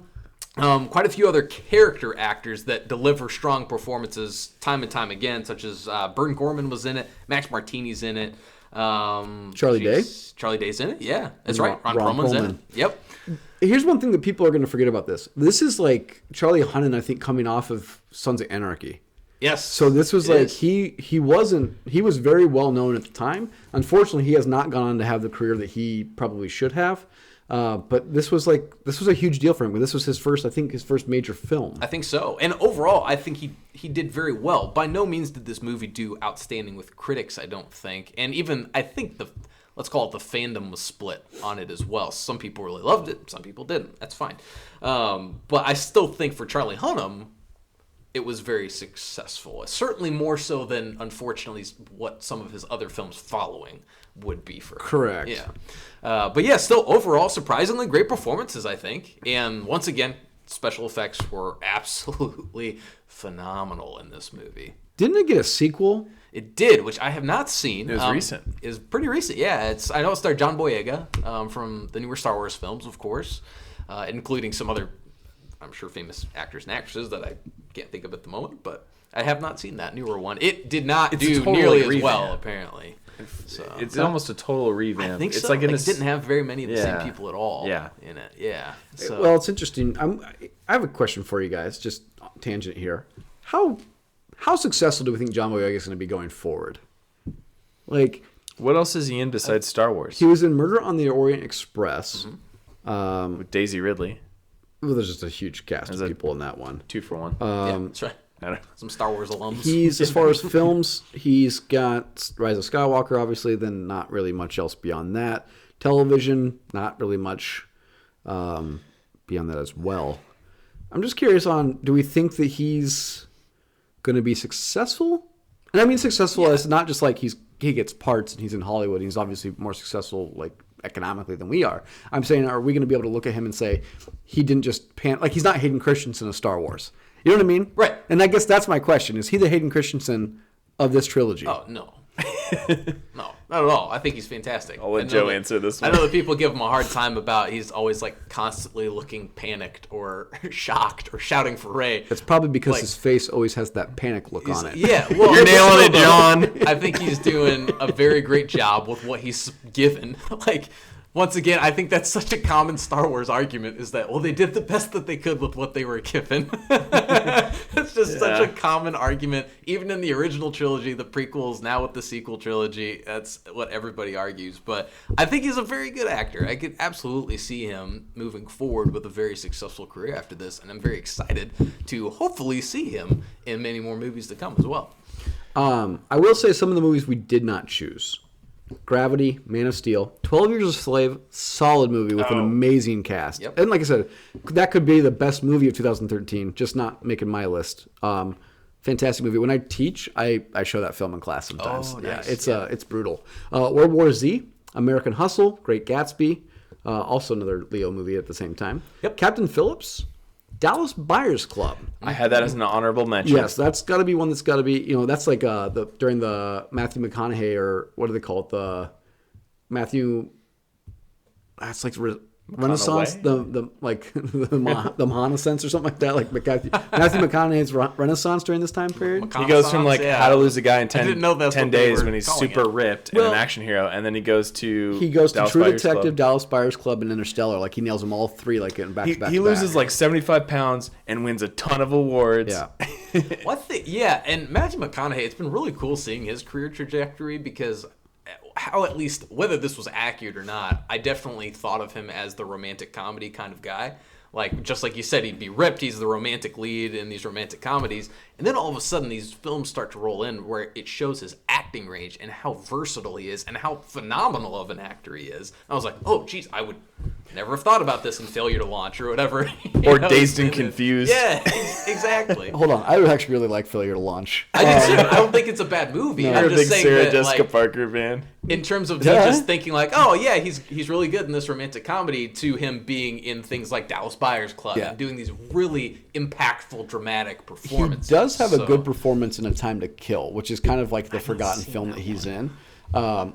Quite a few other character actors that deliver strong performances time and time again, such as Bern Gorman was in it, Max Martini's in it. Charlie Day? Charlie Day's in it, yeah. That's right. Ron Ron Perlman's in it. Perlman. Yep. Here's one thing that people are going to forget about this. This is like Charlie Hunnam, I think, coming off of Sons of Anarchy. Yes. So this was like he was very well known at the time. Unfortunately, he has not gone on to have the career that he probably should have. But this was a huge deal for him. This was his first major film. I think so. And overall, I think he did very well. By no means did this movie do outstanding with critics, I don't think. And even I think let's call it the fandom was split on it as well. Some people really loved it, some people didn't. That's fine. But I still think for Charlie Hunnam, it was very successful. Certainly more so than, unfortunately, what some of his other films following would be for him. Correct. Yeah. But yeah, still overall, surprisingly great performances, I think. And once again, special effects were absolutely phenomenal in this movie. Didn't it get a sequel? It did, which I have not seen. It was recent. It was pretty recent, yeah. I know it starred John Boyega from the newer Star Wars films, of course, including some other, I'm sure, famous actors and actresses that I can't think of at the moment, but I have not seen that newer one. It did not do totally nearly as well, apparently. So, It's almost a total revamp. I think it's so. like It didn't have very many of the same Yeah. people at all Yeah. in it. Yeah. So, Well, it's interesting. I have a question for you guys, just tangent here. How successful do we think John Boyega is going to be going forward? Like, What else is he in besides Star Wars? he was in Murder on the Orient Express. With Daisy Ridley. Well, there's just a huge cast of that- people in that one. 2 for 1. yeah, that's right. I don't know. Some Star Wars alums. He's, as far as films, he's got Rise of Skywalker, obviously, then not really much else beyond that. Television, not really much beyond that as well. I'm just curious on, do we think that he's going to be successful? And I mean successful as not just like he gets parts and he's in Hollywood and he's obviously more successful like economically than we are. I'm saying, are we going to be able to look at him and say he didn't just like he's not Hayden Christensen of Star Wars? You know what I mean? Right. And I guess that's my question. Is he the Hayden Christensen of this trilogy? Oh, no. No, not at all. I think he's fantastic. I'll let I know Joe that- answer this I one. know that people give him a hard time about he's always like constantly looking panicked or shocked or shouting for Ray. It's probably because Like- his face always has that panic look on it. Yeah, well, You're nailing it, John. I think he's doing a very great job with what he's given. Like, once again, I think that's such a common Star Wars argument is that, well, they did the best that they could with what they were given. It's just such a common argument. Even in the original trilogy, the prequels, now with the sequel trilogy, that's what everybody argues. But I think he's a very good actor. I could absolutely see him moving forward with a very successful career after this, and I'm very excited to hopefully see him in many more movies to come as well. I will say some of the movies we did not choose. Gravity, Man of Steel, 12 Years a Slave, solid movie with an amazing cast. Yep. And like I said, that could be the best movie of 2013, just not making my list. Fantastic movie. When I teach, I show that film in class sometimes. Oh, nice. It's brutal. World War Z, American Hustle, Great Gatsby, also another Leo movie at the same time. Yep. Captain Phillips, Dallas Buyers Club. I had that as an honorable mention. Yes, that's got to be one that's got to be, that's like during the Matthew McConaughey, or what do they call it? The Matthew, that's like Renaissance, the like the Renaissance or something like that, like Matthew McConaughey's Renaissance during this time period. He goes from like Yeah. How to Lose a Guy in 10, didn't know that's 10 what they days were when he's calling super it. ripped and Well, an action hero, and then he goes to He goes to Dallas True Buyers Detective, Club. Dallas Buyers Club, and Interstellar. Like he nails them all three, like in back to back. He loses like 75 pounds and wins a ton of awards. Yeah. And Matthew McConaughey, it's been really cool seeing his career trajectory because how, at least, whether this was accurate or not, I definitely thought of him as the romantic comedy kind of guy. Like, just like you said, he'd be ripped. He's the romantic lead in these romantic comedies. And then all of a sudden, these films start to roll in where it shows his acting range and how versatile he is and how phenomenal of an actor he is. I was like, oh, geez, I would never have thought about this in Failure to Launch or whatever. Or Dazed and Confused. Yeah, exactly. Hold on, I would actually really like Failure to Launch. I do too. I don't think it's a bad movie. You're I'm a just big saying Sarah that, Jessica like, Parker fan. in terms of Yeah. just thinking like, oh yeah, he's really good in this romantic comedy, to him being in things like Dallas Buyers Club Yeah. and doing these really impactful, dramatic He performances. does have a So- good performance in A Time to Kill, which is kind of like the forgotten film that he's in,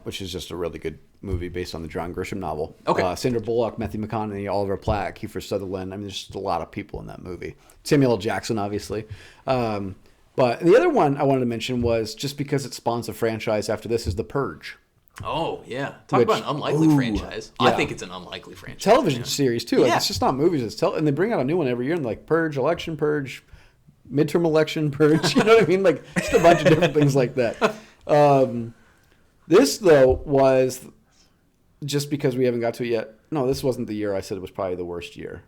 which is just a really good movie based on the John Grisham novel. Okay. Sandra Bullock, Matthew McConaughey, Oliver Platt, Kiefer Sutherland. I mean, there's just a lot of people in that movie. Samuel L. Jackson, obviously. But the other one I wanted to mention was, just because it spawns a franchise after this, is The Purge. Oh yeah, talk Which- about an unlikely ooh, franchise. I yeah. think it's an unlikely franchise. Television man. series, too. Like, Yeah. it's just not movies. It's and they bring out a new one every year, and like Purge, Election Purge, midterm election Purge. You know what I mean? Like, just a bunch of different things like that. This, though, was just because we haven't got to it yet. No, this wasn't the year I said it was probably the worst year.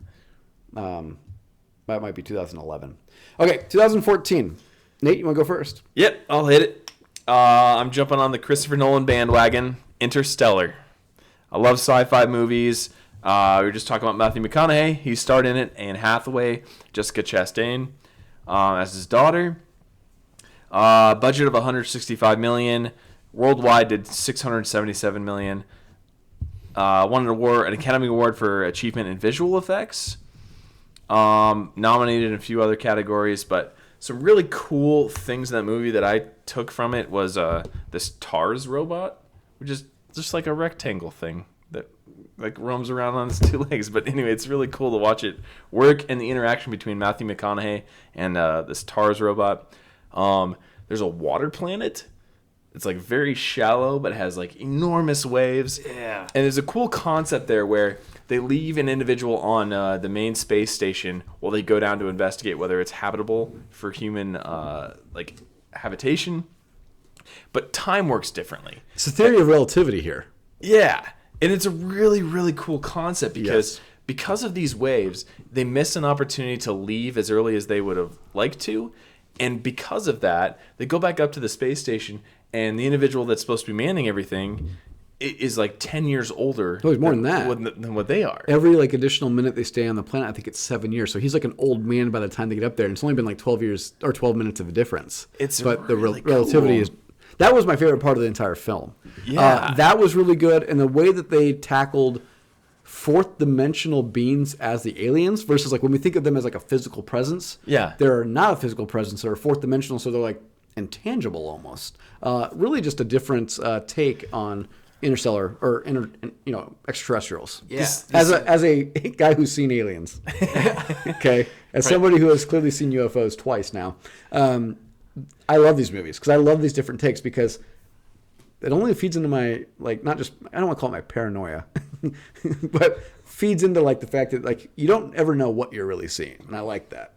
That might be 2011. Okay, 2014. Nate, you want to go first? Yep, I'll hit it. I'm jumping on the Christopher Nolan bandwagon. Interstellar. I love sci-fi movies. We were just talking about Matthew McConaughey. He starred in it. Anne Hathaway, Jessica Chastain as his daughter. Budget of $165 million. Worldwide did $677 million. Won an Academy Award for achievement in visual effects. Nominated in a few other categories, but some really cool things in that movie that I took from it was this TARS robot, which is just like a rectangle thing that like roams around on its two legs. But anyway, it's really cool to watch it work and the interaction between Matthew McConaughey and this TARS robot. There's a water planet. It's like very shallow, but has like enormous waves. Yeah. And there's a cool concept there where they leave an individual on the main space station while they go down to investigate whether it's habitable for human like habitation. But time works differently. It's the theory of relativity here. Yeah. And it's a really, really cool concept because of these waves, they miss an opportunity to leave as early as they would have liked to. And because of that, they go back up to the space station, and the individual that's supposed to be manning everything is like 10 years older. Oh, he's more than that. Than what they are. Every like additional minute they stay on the planet, I think it's 7 years. So he's like an old man by the time they get up there, and it's only been like 12 years or 12 minutes of a difference. But really the relativity cool. is. That was my favorite part of the entire film. Yeah. That was really good, and the way that they tackled fourth dimensional beings as the aliens versus like when we think of them as like a physical presence. Yeah. They're not a physical presence. They're fourth dimensional, so they're like intangible almost. Really just a different take on interstellar or extratraterrestrials. Yeah. As a guy who's seen aliens. Okay. As somebody who has clearly seen UFOs twice now. I love these movies because I love these different takes because it only feeds into my, like, not just, I don't want to call it my paranoia, but feeds into, like, the fact that, like, you don't ever know what you're really seeing. And I like that.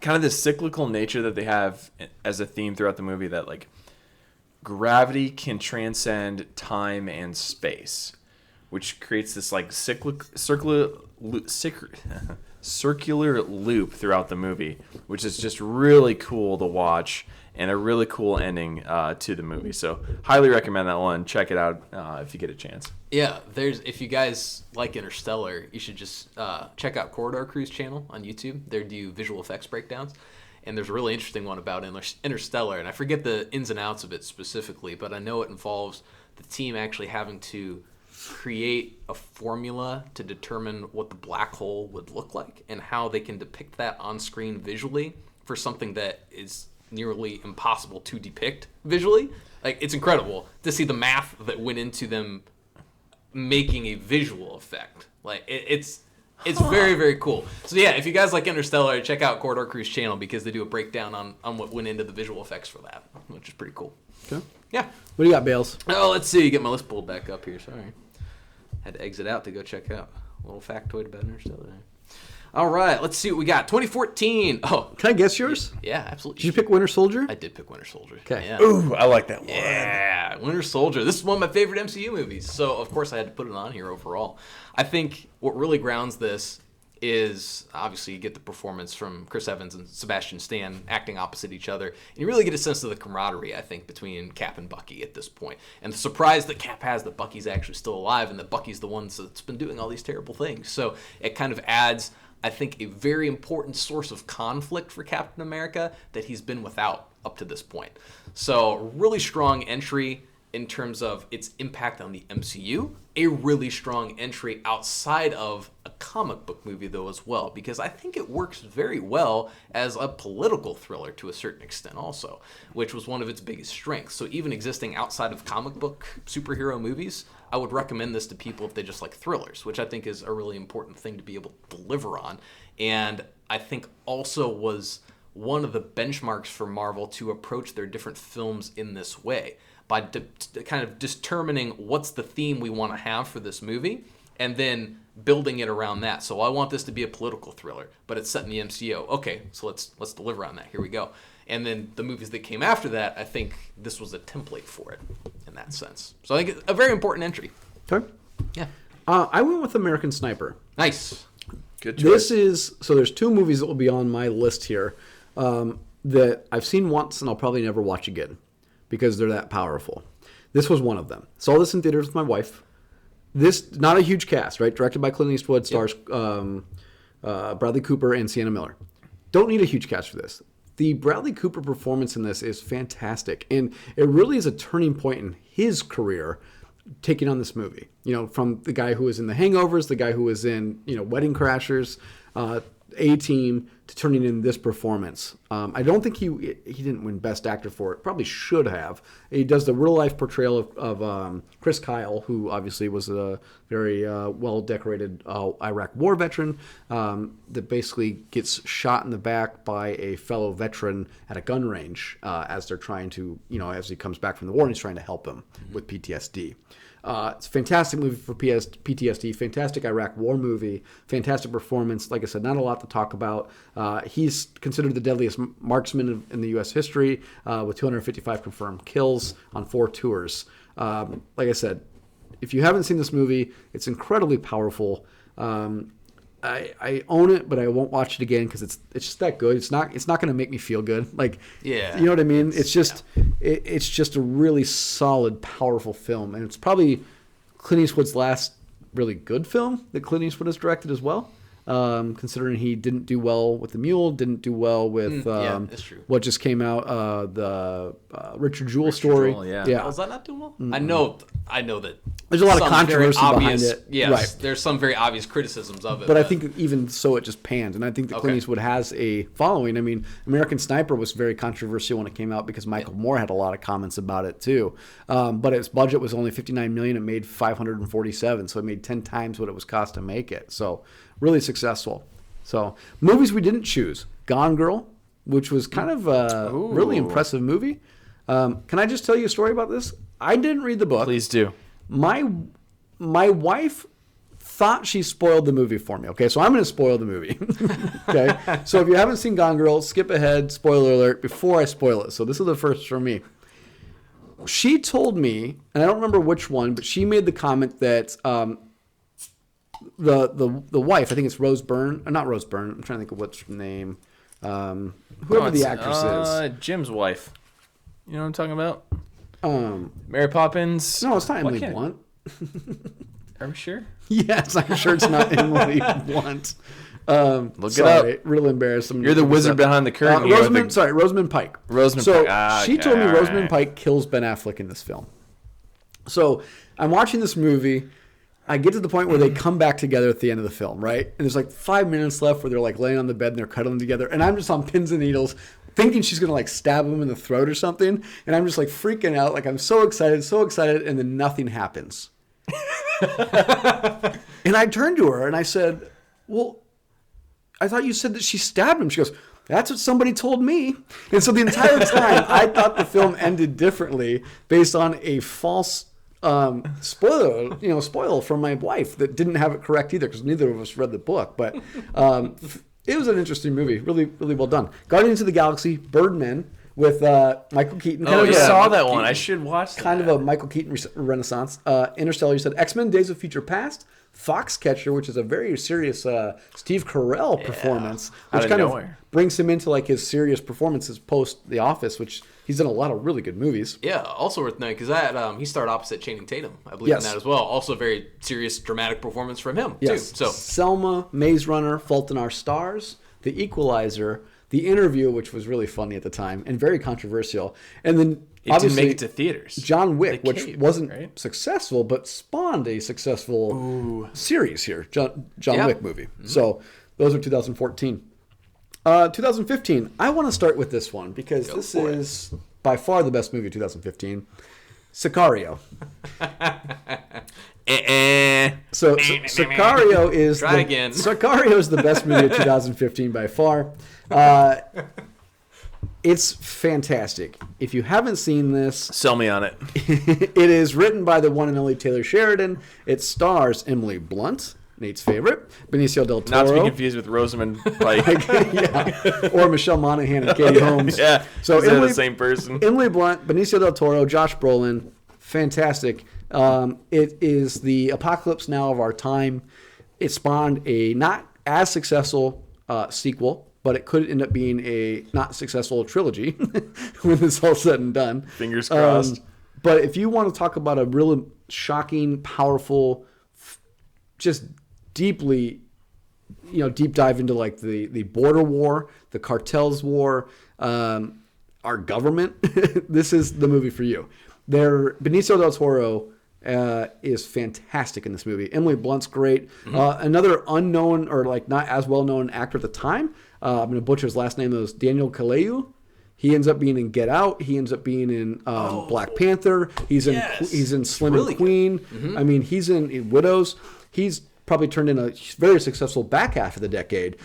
Kind of the cyclical nature that they have as a theme throughout the movie that, like, gravity can transcend time and space, which creates this, like, circular loop throughout the movie, which is just really cool to watch and a really cool ending to the movie. So highly recommend that one. Check it out if you get a chance. Yeah, if you guys like Interstellar, you should just check out Corridor Crew's channel on YouTube. They do visual effects breakdowns. And there's a really interesting one about Interstellar, and I forget the ins and outs of it specifically, but I know it involves the team actually having to create a formula to determine what the black hole would look like and how they can depict that on screen visually for something that is nearly impossible to depict visually. Like, it's incredible to see the math that went into them making a visual effect. Like, it's very, very cool. So yeah, if you guys like Interstellar, check out Corridor Crew's channel because they do a breakdown on what went into the visual effects for that, which is pretty cool. Okay. Yeah. What do you got, Bales? Oh, let's see. Get my list pulled back up here. Sorry. Had to exit out to go check out a little factoid about Interstellar. All right, let's see what we got. 2014. Oh, Can I guess yours? yeah, absolutely. Did you pick Winter Soldier? I did pick Winter Soldier. Okay. Yeah. Ooh, I like that one. Yeah, Winter Soldier. This is one of my favorite MCU movies, so of course I had to put it on here overall. I think what really grounds this is obviously you get the performance from Chris Evans and Sebastian Stan acting opposite each other, and you really get a sense of the camaraderie, I think, between Cap and Bucky at this point. And the surprise that Cap has that Bucky's actually still alive and that Bucky's the one that's been doing all these terrible things. So it kind of adds, I think, a very important source of conflict for Captain America that he's been without up to this point. So really strong entry in terms of its impact on the MCU, a really strong entry outside of a comic book movie, though, as well, because I think it works very well as a political thriller to a certain extent also, which was one of its biggest strengths. So even existing outside of comic book superhero movies, I would recommend this to people if they just like thrillers, which I think is a really important thing to be able to deliver on. And I think also was one of the benchmarks for Marvel to approach their different films in this way, by kind of determining what's the theme we want to have for this movie and then building it around that. So I want this to be a political thriller, but it's set in the MCU. Okay, so let's deliver on that. Here we go. And then the movies that came after that, I think this was a template for it in that sense. So I think it's a very important entry. Okay. Yeah. I went with American Sniper. Nice. Good choice. There's two movies that will be on my list here that I've seen once and I'll probably never watch again, because they're that powerful. This was one of them. Saw this in theaters with my wife. This, not a huge cast, right? Directed by Clint Eastwood, stars Bradley Cooper and Sienna Miller. Don't need a huge cast for this. The Bradley Cooper performance in this is fantastic, and it really is a turning point in his career, taking on this movie. You know, from the guy who was in The Hangovers, the guy who was in, Wedding Crashers, A-Team to turning in this performance. I don't think he didn't win Best Actor for it. Probably should have. He does the real life portrayal of Chris Kyle, who obviously was a very well decorated Iraq War veteran that basically gets shot in the back by a fellow veteran at a gun range as they're trying to, as he comes back from the war and he's trying to help him with PTSD. It's a fantastic movie for PTSD, fantastic Iraq War movie, fantastic performance. Like I said, not a lot to talk about. He's considered the deadliest marksman in the U.S. history with 255 confirmed kills on 4 tours. Like I said, if you haven't seen this movie, it's incredibly powerful. I own it, but I won't watch it again because it's just that good. It's not going to make me feel good. You know what I mean? It's just a really solid, powerful film, and it's probably Clint Eastwood's last really good film that Clint Eastwood has directed as well. Considering he didn't do well with The Mule, didn't do well with that's true. what just came out, the Richard Jewell story. Jewell, yeah. Yeah. Was that not doing well? Mm-hmm. I know that There's a lot of some very controversy behind obvious, it. Yes, Right. there's some very obvious criticisms of it. But I think even so, it just panned. And I think that Clint Okay. Eastwood has a following. I mean, American Sniper was very controversial when it came out because Michael Moore had a lot of comments about it too. But its budget was only $59 million. It made $547, so it made 10 times what it was cost to make it. So really successful. So movies we didn't choose: Gone Girl, which was kind of a really impressive movie. Can I just tell you a story about this? I didn't read the book. Please do. My wife thought she spoiled the movie for me. Okay, so I'm going to spoil the movie. Okay, so if you haven't seen Gone Girl, skip ahead. Spoiler alert before I spoil it. So this is the first for me. She told me, and I don't remember which one, but she made the comment that the wife, I think it's Rose Byrne, not Rose Byrne. I'm trying to think of what's her name. Whoever the actress is. Jim's wife. You know what I'm talking about? Um, Mary Poppins. no, it's not Why Emily can't- Blunt. Are we sure? Yes, I'm sure it's not Emily Blunt. Look it up. Real embarrassed. You're the wizard behind the curtain. You're Rosamund Pike. Rosamund so Pike. she Okay, told me all Rosamund right. Pike kills Ben Affleck in this film. So I'm watching this movie. I get to the point where they come back together at the end of the film, right? And there's like 5 minutes left where they're like laying on the bed and they're cuddling together. And I'm just on pins and needles thinking she's going to like stab him in the throat or something. And I'm just like freaking out. Like I'm so excited. And then nothing happens. And I turned to her and I said, well, I thought you said that she stabbed him. She goes, that's what somebody told me. And so the entire time I thought the film ended differently based on a false spoil from my wife that didn't have it correct either because neither of us read the book. But it was an interesting movie. Really, really well done. Guardians of the Galaxy, Birdman with Michael Keaton. I of saw that one. I should watch that. kind of a Michael Keaton renaissance. Interstellar, you said. X-Men Days of Future Past. Foxcatcher, which is a very serious Steve Carell performance, Out which of kind nowhere. of brings him into like his serious performances post The Office, which he's done a lot of really good movies. Yeah, also worth noting because that he starred opposite Channing Tatum, I believe, Yes. in that as well. Also, a very serious, dramatic performance from him Yes. too. So Selma, Maze Runner, Fault in Our Stars, The Equalizer, The Interview, which was really funny at the time and very controversial, and then It didn't obviously make it to theaters. John Wick, The which Cave, wasn't right? successful, but spawned a successful series here, John Yeah. Wick movie. So those are 2014. 2015, I want to start with this one because this for it. is by far the best movie of 2015. Sicario. So Sicario is Try again. Sicario is the best movie of 2015 by far. It's fantastic. If you haven't seen this, Sell me on it. it is written by the one and only Taylor Sheridan. It stars Emily Blunt, Nate's favorite, Benicio del Toro. Not to be confused with Rosamund Pike. Yeah. Or Michelle Monaghan and Katie Holmes. Yeah. So Is that Emily, the same person? Emily Blunt, Benicio del Toro, Josh Brolin, fantastic. It is the apocalypse now of our time. It spawned a not as successful sequel, but it could end up being a not successful trilogy when it's all said and done. Fingers crossed. But if you want to talk about a really shocking, powerful, just deeply, deep dive into like the border war, the cartels war, our government, this is the movie for you. Benicio del Toro is fantastic in this movie. Emily Blunt's great. Another unknown or like not as well known actor at the time. I'm going to butcher his last name. It was Daniel Kaluuya. He ends up being in Get Out. He ends up being in Black Panther. He's in Slim really and Queen. I mean, he's in Widows. He's probably turned in a very successful back half of the decade.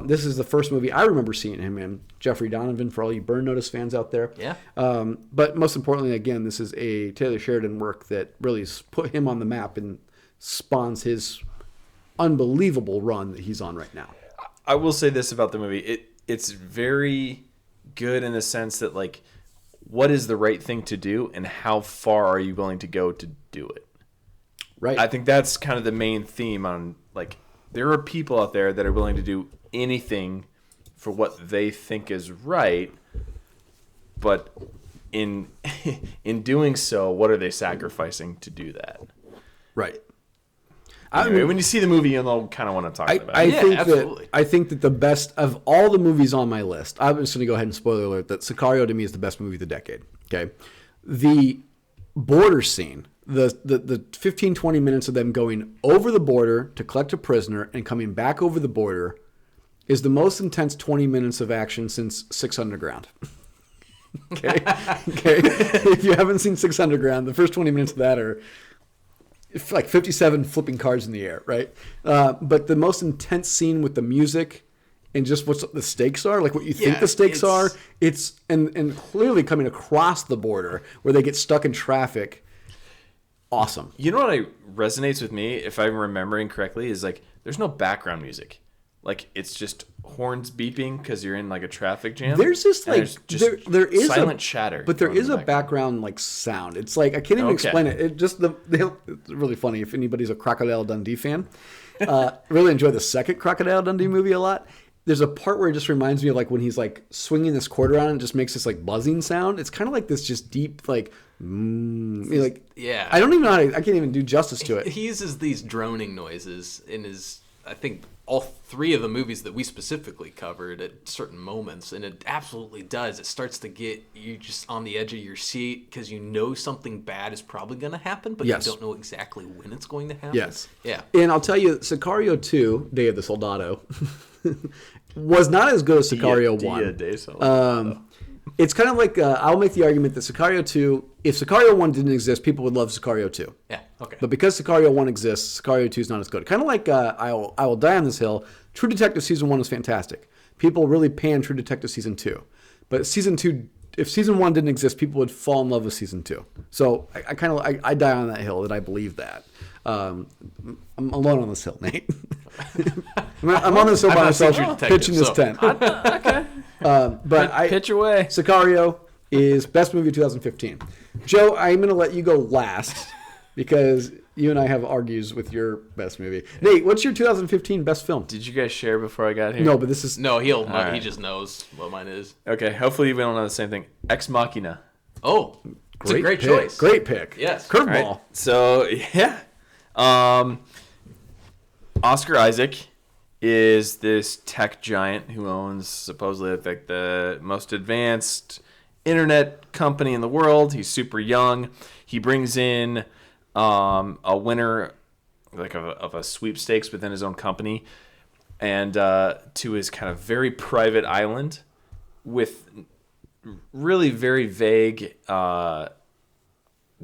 This is the first movie I remember seeing him in. Jeffrey Donovan, for all you Burn Notice fans out there. Yeah. But most importantly, again, this is a Taylor Sheridan work that really put him on the map and spawns his unbelievable run that he's on right now. I will say this about the movie. It's very good in the sense that, like, what is the right thing to do and how far are you willing to go to do it? Right. I think that's kind of the main theme on, like, there are people out there that are willing to do anything for what they think is right, but in doing so, what are they sacrificing to do that? Right. Anyway, when you see the movie, you'll kind of want to talk about it. I think that the best of all the movies on my list, I'm just going to go ahead and spoiler alert that Sicario to me is the best movie of the decade. Okay. The border scene, the 15, 20 minutes of them going over the border to collect a prisoner and coming back over the border is the most intense 20 minutes of action since Six Underground. Okay. If you haven't seen Six Underground, the first 20 minutes of that are like 57 flipping cars in the air, right? But the most intense scene with the music and just what the stakes are, like what you think the stakes are, it's and clearly coming across the border where they get stuck in traffic. Awesome. You know what resonates with me, if I'm remembering correctly, is like there's no background music. Like it's just horns beeping because you're in like a traffic jam. There's just like there is silent chatter, but there is a background like sound. It's like I can't even explain it. It just it's really funny if anybody's a Crocodile Dundee fan. Really enjoy the second Crocodile Dundee movie a lot. There's a part where it just reminds me of like when he's like swinging this cord around and it just makes this like buzzing sound. It's kind of like this just deep like like I don't even know I can't even do justice to it. He uses these droning noises in his I think all three of the movies that we specifically covered at certain moments, and it absolutely does. It starts to get you just on the edge of your seat because you know something bad is probably going to happen, but you don't know exactly when it's going to happen. Yes. Yeah. And I'll tell you, Sicario 2, Day of the Soldado, was not as good as Sicario 1. It's kind of like, I'll make the argument that Sicario 2, if Sicario 1 didn't exist, people would love Sicario 2. Yeah, okay. But because Sicario 1 exists, Sicario 2 is not as good. Kind of like I Will Die on This Hill, True Detective Season 1 was fantastic. People really pan True Detective Season 2. But Season 2, if Season 1 didn't exist, people would fall in love with Season 2. So I die on that hill that I believe that. I'm alone on this hill, Nate. I'm on this hill by myself pitching this tent. Okay. But pitch away. Sicario is best movie of 2015. Joe, I'm going to let you go last because you and I have argues with your best movie. Nate, what's your 2015 best film? Did you guys share before I got here? No, but this is he just knows what mine is. Okay, hopefully we don't know the same thing. Ex Machina. Oh, it's a great choice. Great pick. Yes. Curveball. Right. So yeah, Oscar Isaac is this tech giant who owns supposedly like the most advanced internet company in the world. He's super young. He brings in a winner like of a sweepstakes within his own company and to his kind of very private island with really very vague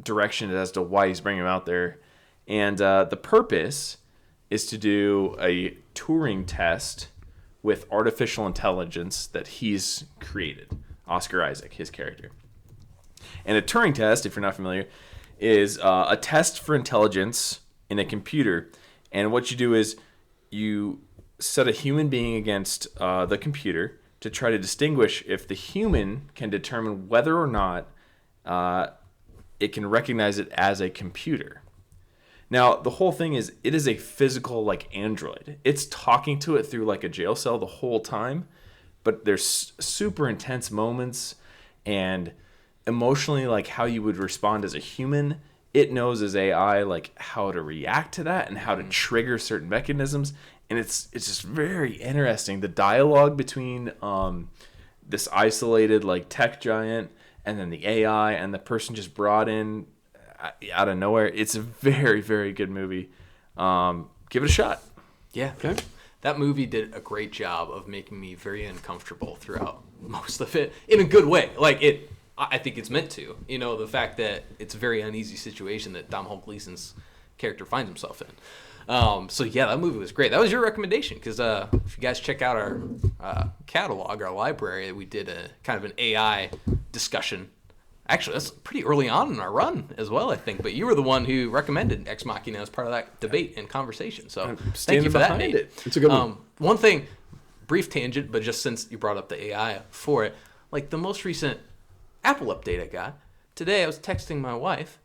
direction as to why he's bringing him out there. And the purpose is to do a Turing test with artificial intelligence that he's created. Oscar Isaac, his character. And a Turing test, if you're not familiar, is a test for intelligence in a computer. And what you do is you set a human being against the computer to try to distinguish if the human can determine whether or not it can recognize it as a computer. Now, the whole thing is, it is a physical, like, android. It's talking to it through, like, a jail cell the whole time, but there's super intense moments, and emotionally, like, how you would respond as a human. It knows as AI, like, how to react to that and how to trigger certain mechanisms, and it's just very interesting. The dialogue between this isolated, like, tech giant and then the AI and the person just brought in, out of nowhere. It's a very, very good movie. Give it a shot. Yeah. Okay. That movie did a great job of making me very uncomfortable throughout most of it in a good way. Like I think it's meant to. You know, the fact that it's a very uneasy situation that Domhnall Gleeson's character finds himself in. So yeah, that movie was great. That was your recommendation because if you guys check out our catalog, our library, we did a kind of an AI discussion. Actually, that's pretty early on in our run as well, I think. But you were the one who recommended Ex Machina as part of that debate and conversation. So thank you for that, Nate. It's a good one. One thing, brief tangent, but just since you brought up the AI for it, like the most recent Apple update I got, today I was texting my wife,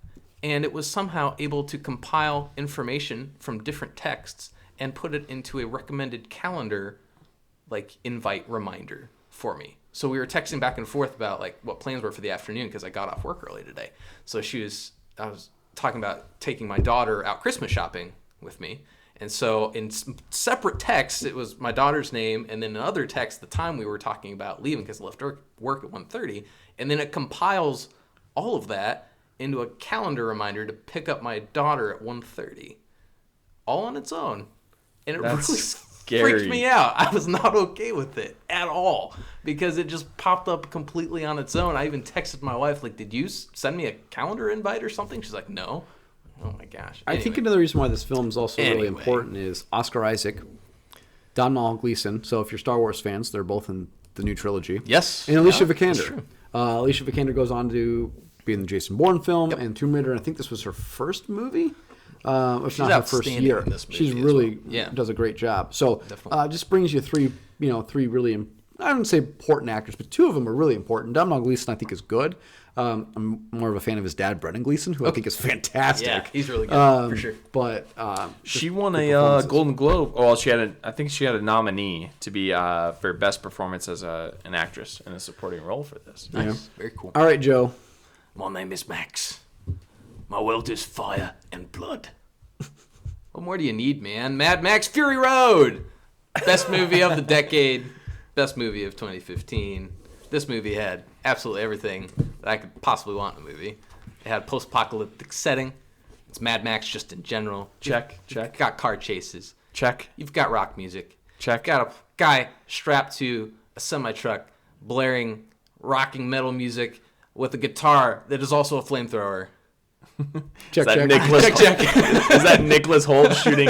and it was somehow able to compile information from different texts and put it into a recommended calendar, like invite reminder for me. So we were texting back and forth about like what plans were for the afternoon because I got off work early today. So I was talking about taking my daughter out Christmas shopping with me. And so in separate texts, it was my daughter's name, and then another text, the time we were talking about leaving because I left work at 1:30. And then it compiles all of that into a calendar reminder to pick up my daughter at 1:30, all on its own. And it That's really scary. freaked me out. I was not okay with it at all because it just popped up completely on its own. I even texted my wife, like, did you send me a calendar invite or something? She's like, no. Oh my gosh. I think another reason why this film is also really important is Oscar Isaac, Domhnall Gleeson. So if you're Star Wars fans, they're both in the new trilogy. Yes. And Alicia That's Vikander. true. Alicia Vikander goes on to be in the Jason Bourne film and Tomb Raider. And I think this was her first movie, if not her first year. In this movie She's really well. does a great job. So just brings you three really, I wouldn't say important actors, but two of them are really important. Domhnall Gleeson, I think, is good. I'm more of a fan of his dad, Brendan Gleeson, who I think is fantastic. Yeah, he's really good, for sure. But she won a Golden Globe. Well, I think she had a nominee to be for best performance as an actress in a supporting role for this. Nice. Yeah. Very cool. All right, Joe. My name is Max. My world is fire and blood. What more do you need, man? Mad Max Fury Road. Best movie of the decade. Best movie of 2015. This movie had absolutely everything that I could possibly want in a movie. It had a post-apocalyptic setting. It's Mad Max just in general. Check. You've got car chases. Check. You've got rock music. Check. Got a guy strapped to a semi-truck blaring rocking metal music with a guitar that is also a flamethrower. Check. Is that Nicholas Holt shooting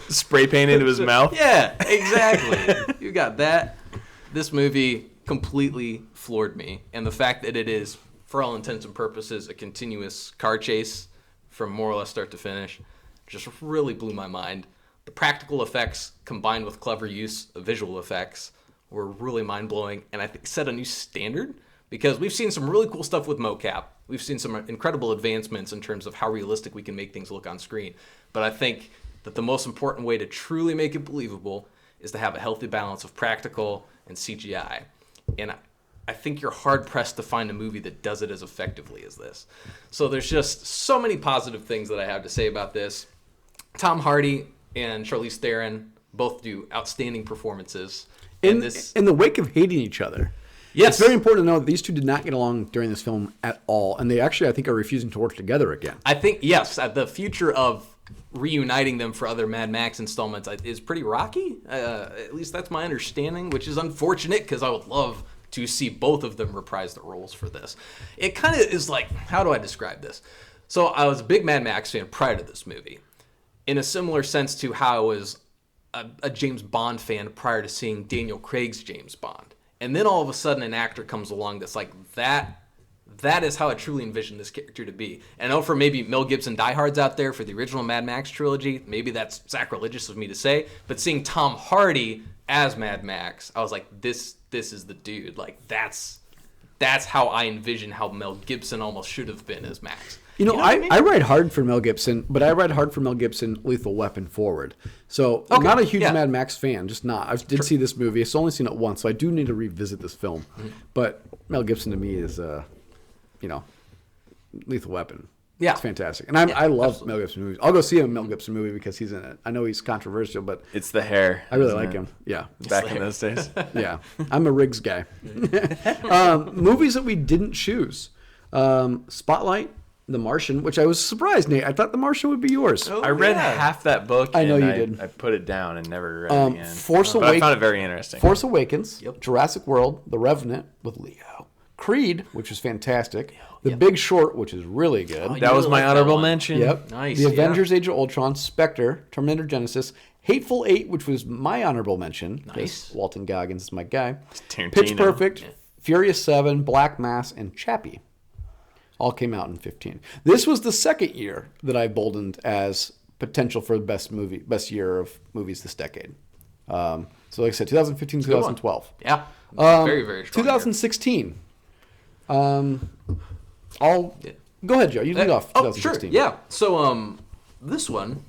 spray paint into his mouth? Yeah, exactly. You got that. This movie completely floored me. And the fact that it is, for all intents and purposes, a continuous car chase from more or less start to finish just really blew my mind. The practical effects combined with clever use of visual effects were really mind-blowing, and I think set a new standard because we've seen some really cool stuff with mocap. We've seen some incredible advancements in terms of how realistic we can make things look on screen. But I think that the most important way to truly make it believable is to have a healthy balance of practical and CGI. And I think you're hard-pressed to find a movie that does it as effectively as this. So there's just so many positive things that I have to say about this. Tom Hardy and Charlize Theron both do outstanding performances. In the wake of hating each other. Yes. It's very important to know that these two did not get along during this film at all. And they actually, I think, are refusing to work together again. I think, yes, the future of reuniting them for other Mad Max installments is pretty rocky. At least that's my understanding, which is unfortunate because I would love to see both of them reprise their roles for this. It kind of is like, how do I describe this? So I was a big Mad Max fan prior to this movie, in a similar sense to how I was a James Bond fan prior to seeing Daniel Craig's James Bond. And then all of a sudden an actor comes along that's like, that is how I truly envisioned this character to be. And I know for maybe Mel Gibson diehards out there for the original Mad Max trilogy, maybe that's sacrilegious of me to say, but seeing Tom Hardy as Mad Max, I was like, this is the dude. Like, that's how I envision how Mel Gibson almost should have been as Max. You know what I mean? I ride hard for Mel Gibson, but I ride hard for Mel Gibson Lethal Weapon forward. So I'm not a huge Mad Max fan, just not. I did see this movie. I've only seen it once, so I do need to revisit this film. Mm-hmm. But Mel Gibson to me is, Lethal Weapon. Yeah. It's fantastic. And I love Mel Gibson movies. I'll go see a Mel Gibson movie because he's in it. I know he's controversial, but... It's the hair. I really like him. Yeah. Back in those days. Yeah. I'm a Riggs guy. Movies that we didn't choose. Spotlight, The Martian, which I was surprised, Nate. I thought The Martian would be yours. Oh, I read yeah. half that book. I know and you did. I put it down and never read it again. Force But I found it very interesting. Force Awakens, Yep. Jurassic World, The Revenant with Leo, Creed, which is fantastic, The Big Short, which is really good. Oh, you that was really my like that honorable one. mention. Yep. Nice, The yeah. Avengers: Age of Ultron, Spectre, Terminator Genesis, Hateful Eight, which was my honorable mention. 'cause Nice. Walton Goggins is my guy. Tarantino. Pitch Perfect, Furious 7, Black Mass, and Chappie. All came out in 15. This was the second year that I boldened as potential for the best year of movies this decade. So like I said, 2015, 2012. Yeah. Very, very strong. 2016. Go ahead, Joe. You lead off. Oh, sure. 2016. Yeah. So, this one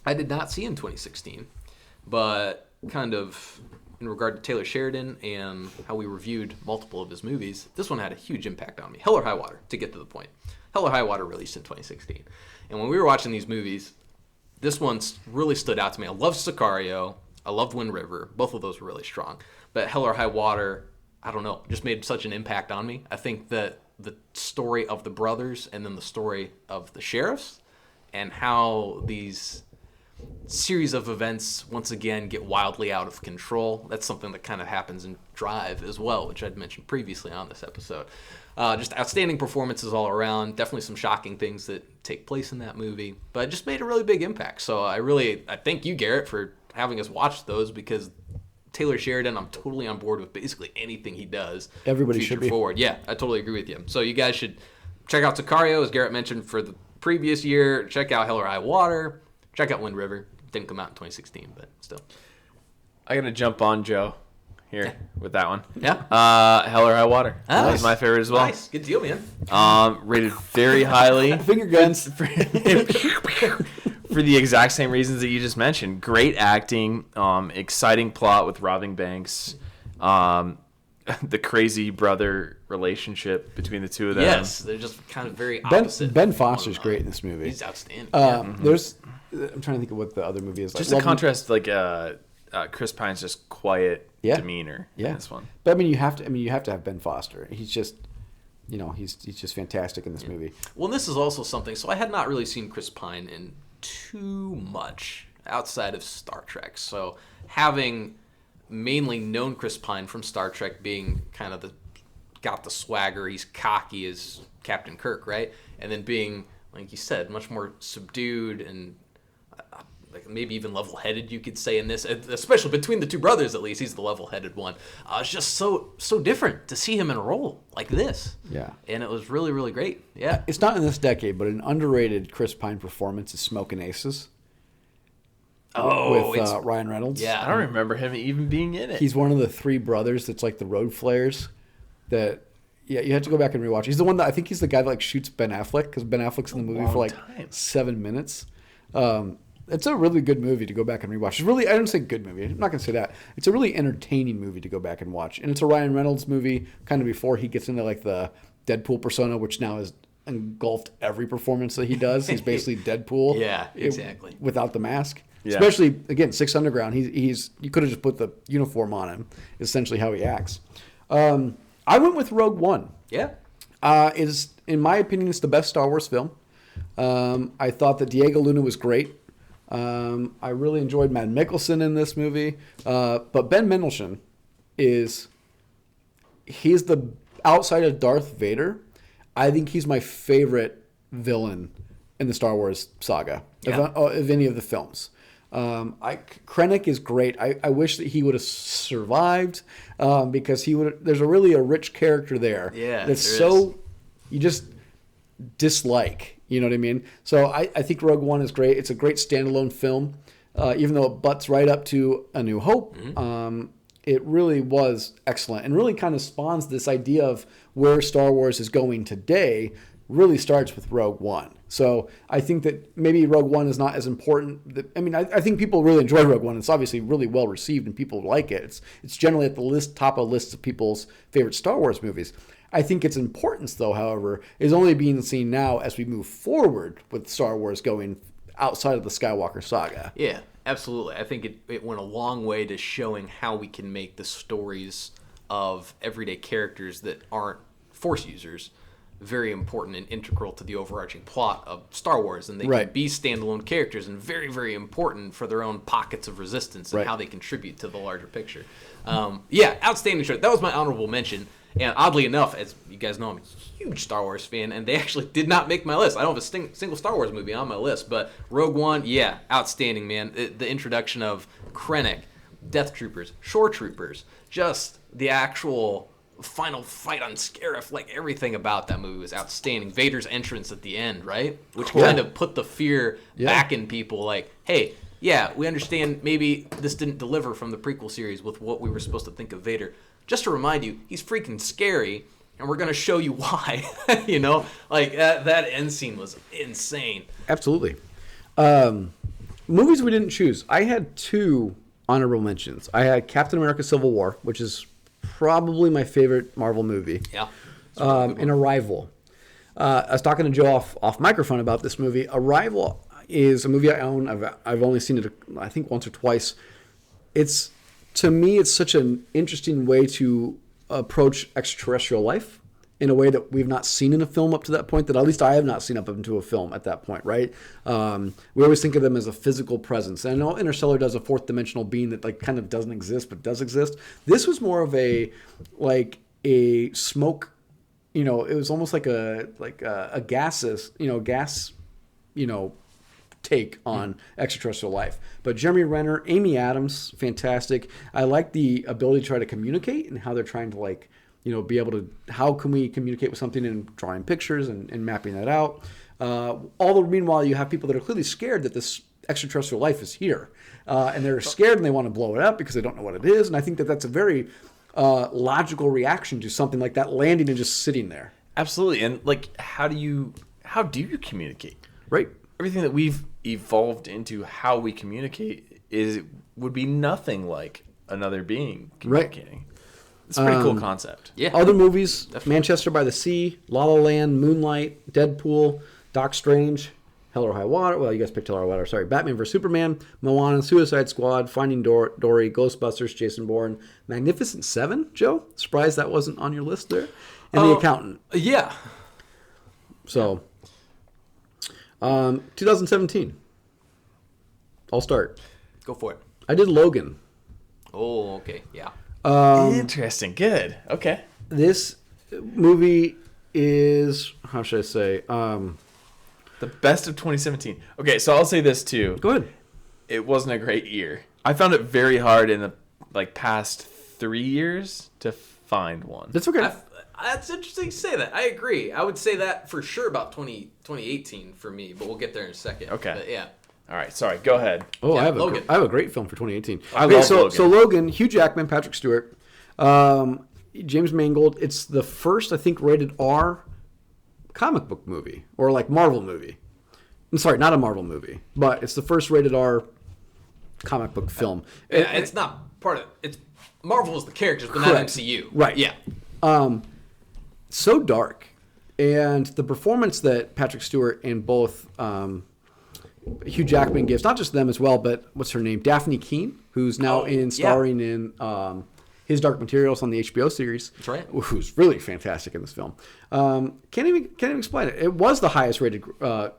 I did not see in 2016, but kind of in regard to Taylor Sheridan and how we reviewed multiple of his movies, this one had a huge impact on me. Hell or High Water, to get to the point. Hell or High Water released in 2016. And when we were watching these movies, this one really stood out to me. I loved Sicario. I loved Wind River. Both of those were really strong. But Hell or High Water, I don't know, just made such an impact on me. I think that the story of the brothers and then the story of the sheriffs and how these series of events once again get wildly out of control. That's something that kind of happens in Drive as well, which I'd mentioned previously on this episode. Just outstanding performances all around. Definitely some shocking things that take place in that movie, but it just made a really big impact. So I thank you, Garrett, for having us watch those, because Taylor Sheridan, I'm totally on board with basically anything he does. Everybody future should be. forward. Yeah, I totally agree with you. So you guys should check out Sicario, as Garrett mentioned, for the previous year. Check out Hell or High Water. Check out Wind River. Didn't come out in 2016, but still. I gotta jump on Joe here with that one. Yeah. Hell or High Water. Ah, That was my favorite as well. Nice. Good deal, man. Rated very highly. Finger guns. For the exact same reasons that you just mentioned. Great acting, exciting plot with robbing banks, the crazy brother relationship between the two of them. Yes, they're just kind of very opposite. Ben Foster's great in this movie. He's outstanding. There's, I'm trying to think of what the other movie is. Like. Just to contrast, like Chris Pine's just quiet demeanor Yeah. in this one. But I mean, you have to have Ben Foster. He's just, he's just fantastic in this movie. Well, this is also something. So I had not really seen Chris Pine in too much outside of Star Trek. So having mainly known Chris Pine from Star Trek, being kind of got the swagger, he's cocky as Captain Kirk, right? And then being, like you said, much more subdued and like maybe even level-headed, you could say, in this, especially between the two brothers. At least he's the level-headed one. It's just so different to see him in a role like this. Yeah. And it was really, really great. Yeah. It's not in this decade, but an underrated Chris Pine performance is "Smokin' Aces" with Ryan Reynolds. Yeah. I don't remember him even being in it. He's one of the three brothers that's like the road flares that. Yeah, you have to go back and rewatch. He's the one that I think he's the guy that like shoots Ben Affleck, because Ben Affleck's in the movie for like 7 minutes. It's a really good movie to go back and rewatch. It's really, I don't say good movie. I'm not going to say that. It's a really entertaining movie to go back and watch. And it's a Ryan Reynolds movie kind of before he gets into like the Deadpool persona, which now has engulfed every performance that he does. He's basically Deadpool. Yeah, exactly. Without the mask. Yeah. Especially, again, Six Underground. He's you could have just put the uniform on him, is essentially how he acts. I went with Rogue One. Yeah. It is, in my opinion, it's the best Star Wars film. I thought that Diego Luna was great. I really enjoyed Matt Mikkelsen in this movie. But Ben Mendelsohn he's the, outside of Darth Vader, I think he's my favorite villain in the Star Wars saga of any of the films. Krennic is great. I wish that he would have survived, because there's a rich character there. Yeah, that's there so is. You just dislike. You know what I mean? So I think Rogue One is great. It's a great standalone film, even though it butts right up to A New Hope. Mm-hmm. It really was excellent, and really kind of spawns this idea of where Star Wars is going today. Really starts with Rogue One. So I think that maybe Rogue One is not as important. I think people really enjoy Rogue One. It's obviously really well received and people like it. It's generally at the top of lists of people's favorite Star Wars movies. I think its importance, though, however, is only being seen now as we move forward with Star Wars going outside of the Skywalker saga. Yeah, absolutely. I think it went a long way to showing how we can make the stories of everyday characters that aren't Force users very important and integral to the overarching plot of Star Wars, and they Right. can be standalone characters and very, very important for their own pockets of resistance and Right. how they contribute to the larger picture. Yeah, outstanding show. That was my honorable mention. And oddly enough, as you guys know, I'm a huge Star Wars fan, and they actually did not make my list. I don't have a single Star Wars movie on my list, but Rogue One, yeah, outstanding, man. The introduction of Krennic, Death Troopers, Shore Troopers, just the actual final fight on Scarif, like everything about that movie was outstanding. Vader's entrance at the end, right? Which kind of put the fear back in people, like, hey, yeah, we understand maybe this didn't deliver from the prequel series with what we were supposed to think of Vader. Just to remind you, he's freaking scary, and we're going to show you why. You know? Like, that end scene was insane. Absolutely. Movies we didn't choose. I had 2 honorable mentions. I had Captain America Civil War, which is probably my favorite Marvel movie. Yeah. And Arrival. I was talking to Joe off microphone about this movie. Arrival is a movie I own. I've only seen it, I think, once or twice. To me, it's such an interesting way to approach extraterrestrial life in a way that we've not seen in a film up to that point, that at least I have not seen up into a film at that point, right? We always think of them as a physical presence. And I know Interstellar does a fourth dimensional being that like kind of doesn't exist, but does exist. This was more of a smoke, it was almost like a gases, gas, take on extraterrestrial life. But Jeremy Renner, Amy Adams, fantastic. I like the ability to try to communicate and how they're trying to be able to, how can we communicate with something and drawing pictures and mapping that out. Meanwhile, you have people that are clearly scared that this extraterrestrial life is here. And they're scared and they want to blow it up because they don't know what it is. And I think that that's a very logical reaction to something like that landing and just sitting there. Absolutely. And like, how do you communicate? Right. Everything that we've evolved into, how we communicate, would be nothing like another being communicating. Right. It's a pretty cool concept. Yeah. Other movies: Manchester by the Sea, La La Land, Moonlight, Deadpool, Doc Strange, Hell or High Water. Well, you guys picked Hell or High Water. Sorry. Batman vs Superman, Moana, Suicide Squad, Finding Dory, Ghostbusters, Jason Bourne, Magnificent Seven. Joe, surprised that wasn't on your list there. And The Accountant. Yeah. So. 2017. I'll start. Go for it. I did Logan. Oh, okay. Yeah. Interesting. Good. Okay. This movie is, how should I say? The best of 2017. Okay, so I'll say this too. Go ahead. It wasn't a great year. I found it very hard in the past 3 years to find one. That's okay. That's interesting you say that. I agree. I would say that for sure about 2018 for me, but we'll get there in a second. Okay. But yeah. All right. Sorry. Go ahead. Oh, Yeah, I Logan. have a great film for 2018. I love Logan. So Logan, Hugh Jackman, Patrick Stewart, James Mangold. It's the first, I think, rated R comic book movie or like Marvel movie. I'm sorry, not a Marvel movie, but it's the first rated R comic book film. It's not part of it. It's Marvel is the characters, but Correct. not MCU. Right. Yeah. So dark, and the performance that Patrick Stewart and both Hugh Jackman gives, not just them as well, but what's her name, Daphne Keane, who's now starring in His Dark Materials on the HBO series. That's right. Who's really fantastic in this film. Can't even explain it. It was the highest rated R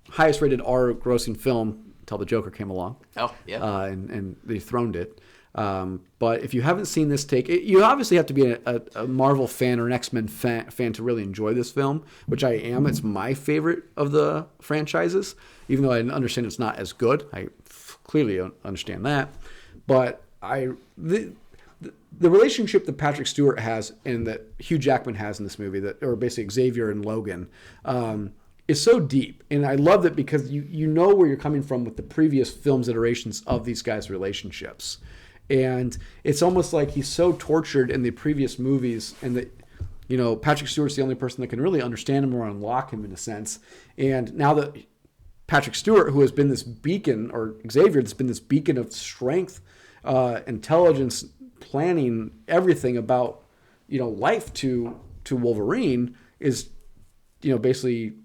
grossing film until the Joker came along. Oh yeah. And they dethroned it. But if you haven't seen this take, you obviously have to be a Marvel fan or an X-Men fan to really enjoy this film, which I am. It's my favorite of the franchises, even though I understand it's not as good. I clearly understand that. But the relationship that Patrick Stewart has and that Hugh Jackman has in this movie, or basically Xavier and Logan, is so deep. And I love that because you know where you're coming from with the previous films iterations of these guys' relationships. And it's almost like he's so tortured in the previous movies, and that Patrick Stewart's the only person that can really understand him or unlock him in a sense. And now that Patrick Stewart, who has been this beacon, or Xavier, that's been this beacon of strength, intelligence, planning, everything about life to Wolverine, is basically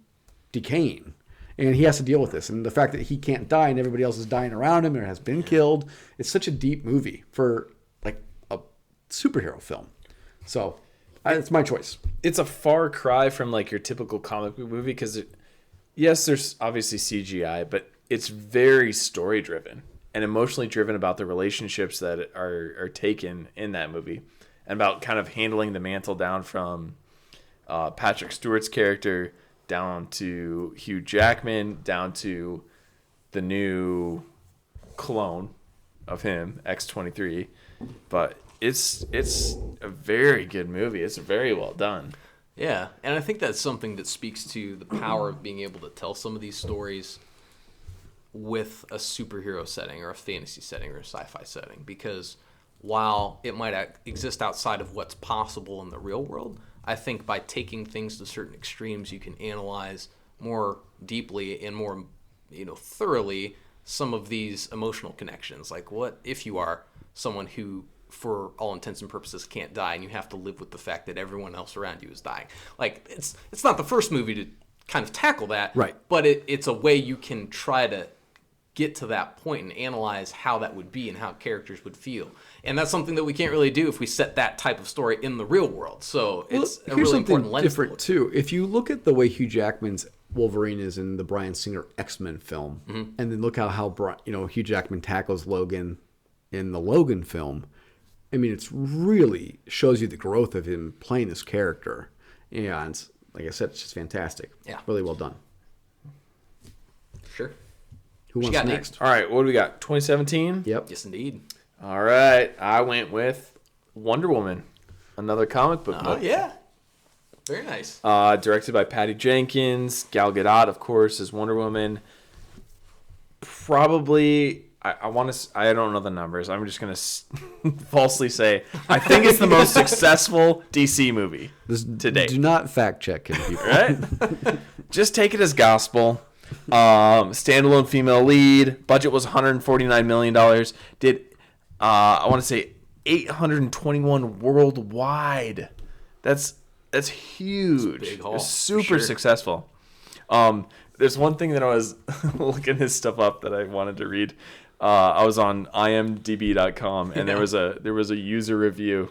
decaying. And he has to deal with this. And the fact that he can't die and everybody else is dying around him or has been killed. It's such a deep movie for like a superhero film. So It's my choice. It's a far cry from like your typical comic book movie because, yes, there's obviously CGI, but it's very story driven and emotionally driven about the relationships that are taken in that movie, and about kind of handling the mantle down from Patrick Stewart's character down to Hugh Jackman, down to the new clone of him, X-23. But it's a very good movie. It's very well done. Yeah, and I think that's something that speaks to the power of being able to tell some of these stories with a superhero setting or a fantasy setting or a sci-fi setting, because while it might exist outside of what's possible in the real world, I think by taking things to certain extremes, you can analyze more deeply and more, thoroughly some of these emotional connections. Like, what if you are someone who, for all intents and purposes, can't die, and you have to live with the fact that everyone else around you is dying? Like, it's not the first movie to kind of tackle that, right? But it's a way you can try to get to that point and analyze how that would be and how characters would feel. And that's something that we can't really do if we set that type of story in the real world. So it's a really important lens. Different too. If you look at the way Hugh Jackman's Wolverine is in the Bryan Singer X-Men film, and then look how Hugh Jackman tackles Logan in the Logan film, I mean, it's really shows you the growth of him playing this character. And like I said, it's just fantastic. Yeah. Really well done. Sure. Who wants got next? All right, what do we got? 2017? Yep. Yes, indeed. All right, I went with Wonder Woman, another comic book Oh, book. yeah. Very nice. Directed by Patty Jenkins. Gal Gadot, of course, is Wonder Woman. Probably, I want to. I don't know the numbers. I'm just gonna falsely say I think it's the most successful DC movie to date. Do not fact check him, people. Right? Just take it as gospel. Standalone female lead. Budget was $149 million. Did I want to say 821 worldwide? That's huge. Big haul, It's super for sure. successful. There's one thing that I was looking this stuff up that I wanted to read. I was on imdb.com and there was a user review,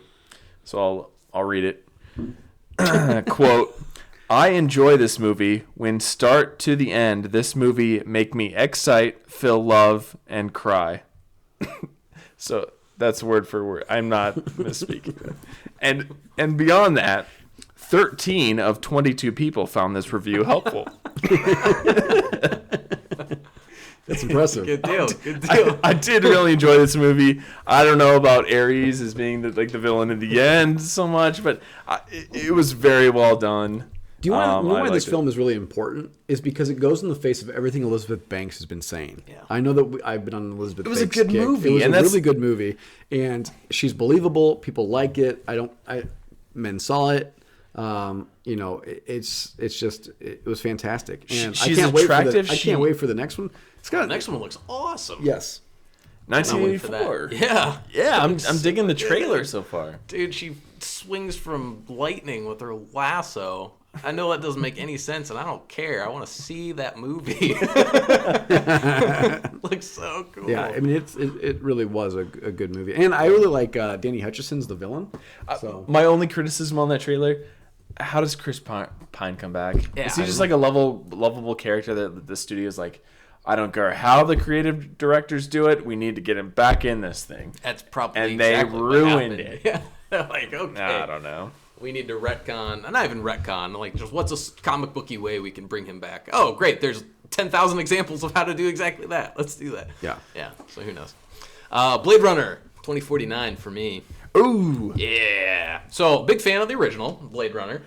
so I'll read it. Quote: I enjoy this movie. When start to the end, this movie make me excite, feel love, and cry. So that's word for word. I'm not misspeaking. And beyond that, 13 of 22 people found this review helpful. That's impressive. Good deal. Good deal. I did really enjoy this movie. I don't know about Ares as being the villain in the end so much, but it was very well done. Do you want to know why this liked it. film is really important? Is because it goes in the face of everything Elizabeth Banks has been saying. Yeah. I know that I've been on an Elizabeth It was a Banks good kick. movie, It was and a that's- really good movie, and she's believable. People like it. Men saw it. It was fantastic, and She's I can't wait attractive. I can't wait for the next one. It's got The next one looks awesome. Yes. Cannot wait for that. 1984. Yeah. I'm digging the trailer so far. Dude, she swings from lightning with her lasso. I know that doesn't make any sense, and I don't care. I want to see that movie. Looks so cool. Yeah, I mean it really was a good movie, and I really like Danny Hutchison's the villain. So My only criticism on that trailer: how does Chris Pine come back? Yeah, Is he I just don't like a lovable character that the studio's like, I don't care how the creative directors do it, we need to get him back in this thing. That's probably And they exactly what ruined happened. it. Yeah, they're like, okay. I don't know. We need to retcon, not even retcon, like just what's a comic booky way we can bring him back? Oh, great, there's 10,000 examples of how to do exactly that. Let's do that. Yeah. Yeah, so who knows. Blade Runner 2049 for me. Ooh. Yeah. So, big fan of the original Blade Runner.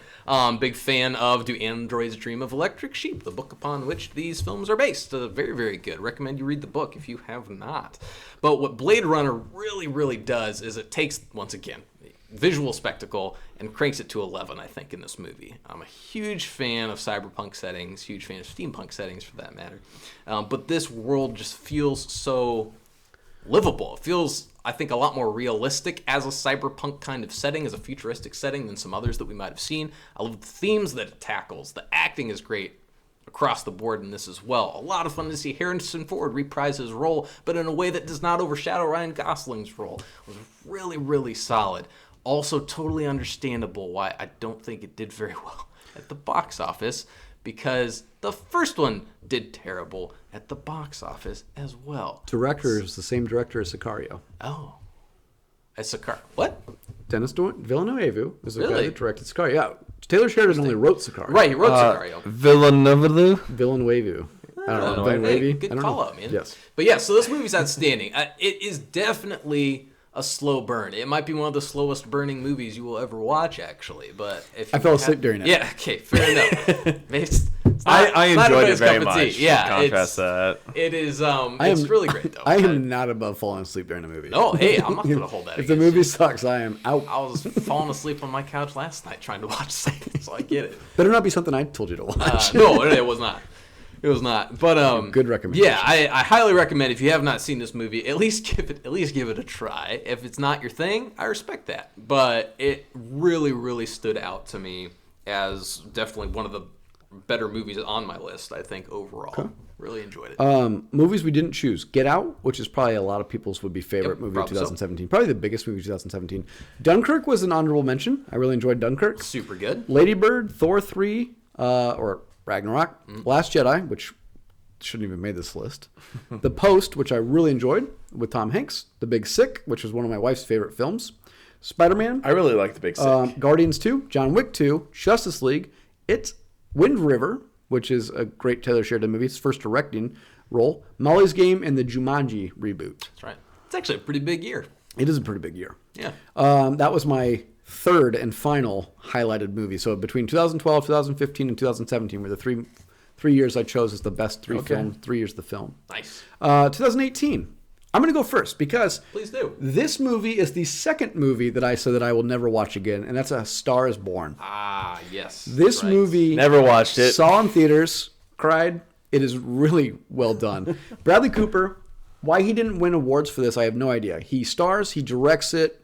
Big fan of Do Androids Dream of Electric Sheep, the book upon which these films are based. Very, very good. Recommend you read the book if you have not. But what Blade Runner really, really does is it takes, once again, visual spectacle and cranks it to 11, I think, in this movie. I'm a huge fan of cyberpunk settings, huge fan of steampunk settings for that matter. But this world just feels so livable. It feels, I think, a lot more realistic as a cyberpunk kind of setting, as a futuristic setting than some others that we might have seen. I love the themes that it tackles. The acting is great across the board in this as well. A lot of fun to see Harrison Ford reprise his role, but in a way that does not overshadow Ryan Gosling's role. It was really, really solid. Also, totally understandable why I don't think it did very well at the box office, because the first one did terrible at the box office as well. Director is the same director as Sicario. Oh. As Sicario. What? Dennis Villeneuve is the guy Really? that directed Sicario. Yeah, Taylor Sheridan only wrote Sicario. Right, he wrote Sicario. Villeneuve. Villeneuve. I don't know. Hey, Villeneuve? good I don't call know. out, man. Yes. But yeah, so this movie's outstanding. It is definitely a slow burn. It might be one of the slowest burning movies you will ever watch, actually. But if I you fell asleep during it. Yeah, okay, fair enough. I enjoyed it very cup of tea. much. Yeah, Contrast that. it is. It's really great though. I am not above falling asleep during a movie. No, hey, I'm not gonna hold that. If the against movie you. sucks, I am out. I was falling asleep on my couch last night trying to watch something, so I get it. Better not be something I told you to watch. No, it was not. It was not. But Good recommendation. Yeah, I highly recommend if you have not seen this movie, at least give it a try. If it's not your thing, I respect that. But it really, really stood out to me as definitely one of the better movies on my list, I think, overall. Okay. Really enjoyed it. Movies we didn't choose. Get Out, which is probably a lot of people's would be favorite movie of probably 2017. Probably the biggest movie of 2017. Dunkirk was an honorable mention. I really enjoyed Dunkirk. Super good. Lady Bird, Thor 3, or Ragnarok, Last Jedi, which shouldn't even made this list. The Post, which I really enjoyed with Tom Hanks. The Big Sick, which was one of my wife's favorite films. Spider-Man. I really like The Big Sick. Guardians 2, John Wick 2, Justice League, It's Wind River, which is a great Taylor Sheridan movie. It's his first directing role. Molly's Game, and the Jumanji reboot. That's right. It's actually a pretty big year. It is a pretty big year. Yeah. That was my third and final highlighted movie. So between 2012, 2015, and 2017 were the three years I chose as the best 3 years of the film. Nice. 2018. I'm going to go first because Please do. this movie is the second movie that I said that I will never watch again, and that's A Star is Born. Ah, yes. This right. movie, Never watched it. saw in theaters, cried. It is really well done. Bradley Cooper, why he didn't win awards for this, I have no idea. He stars, he directs it.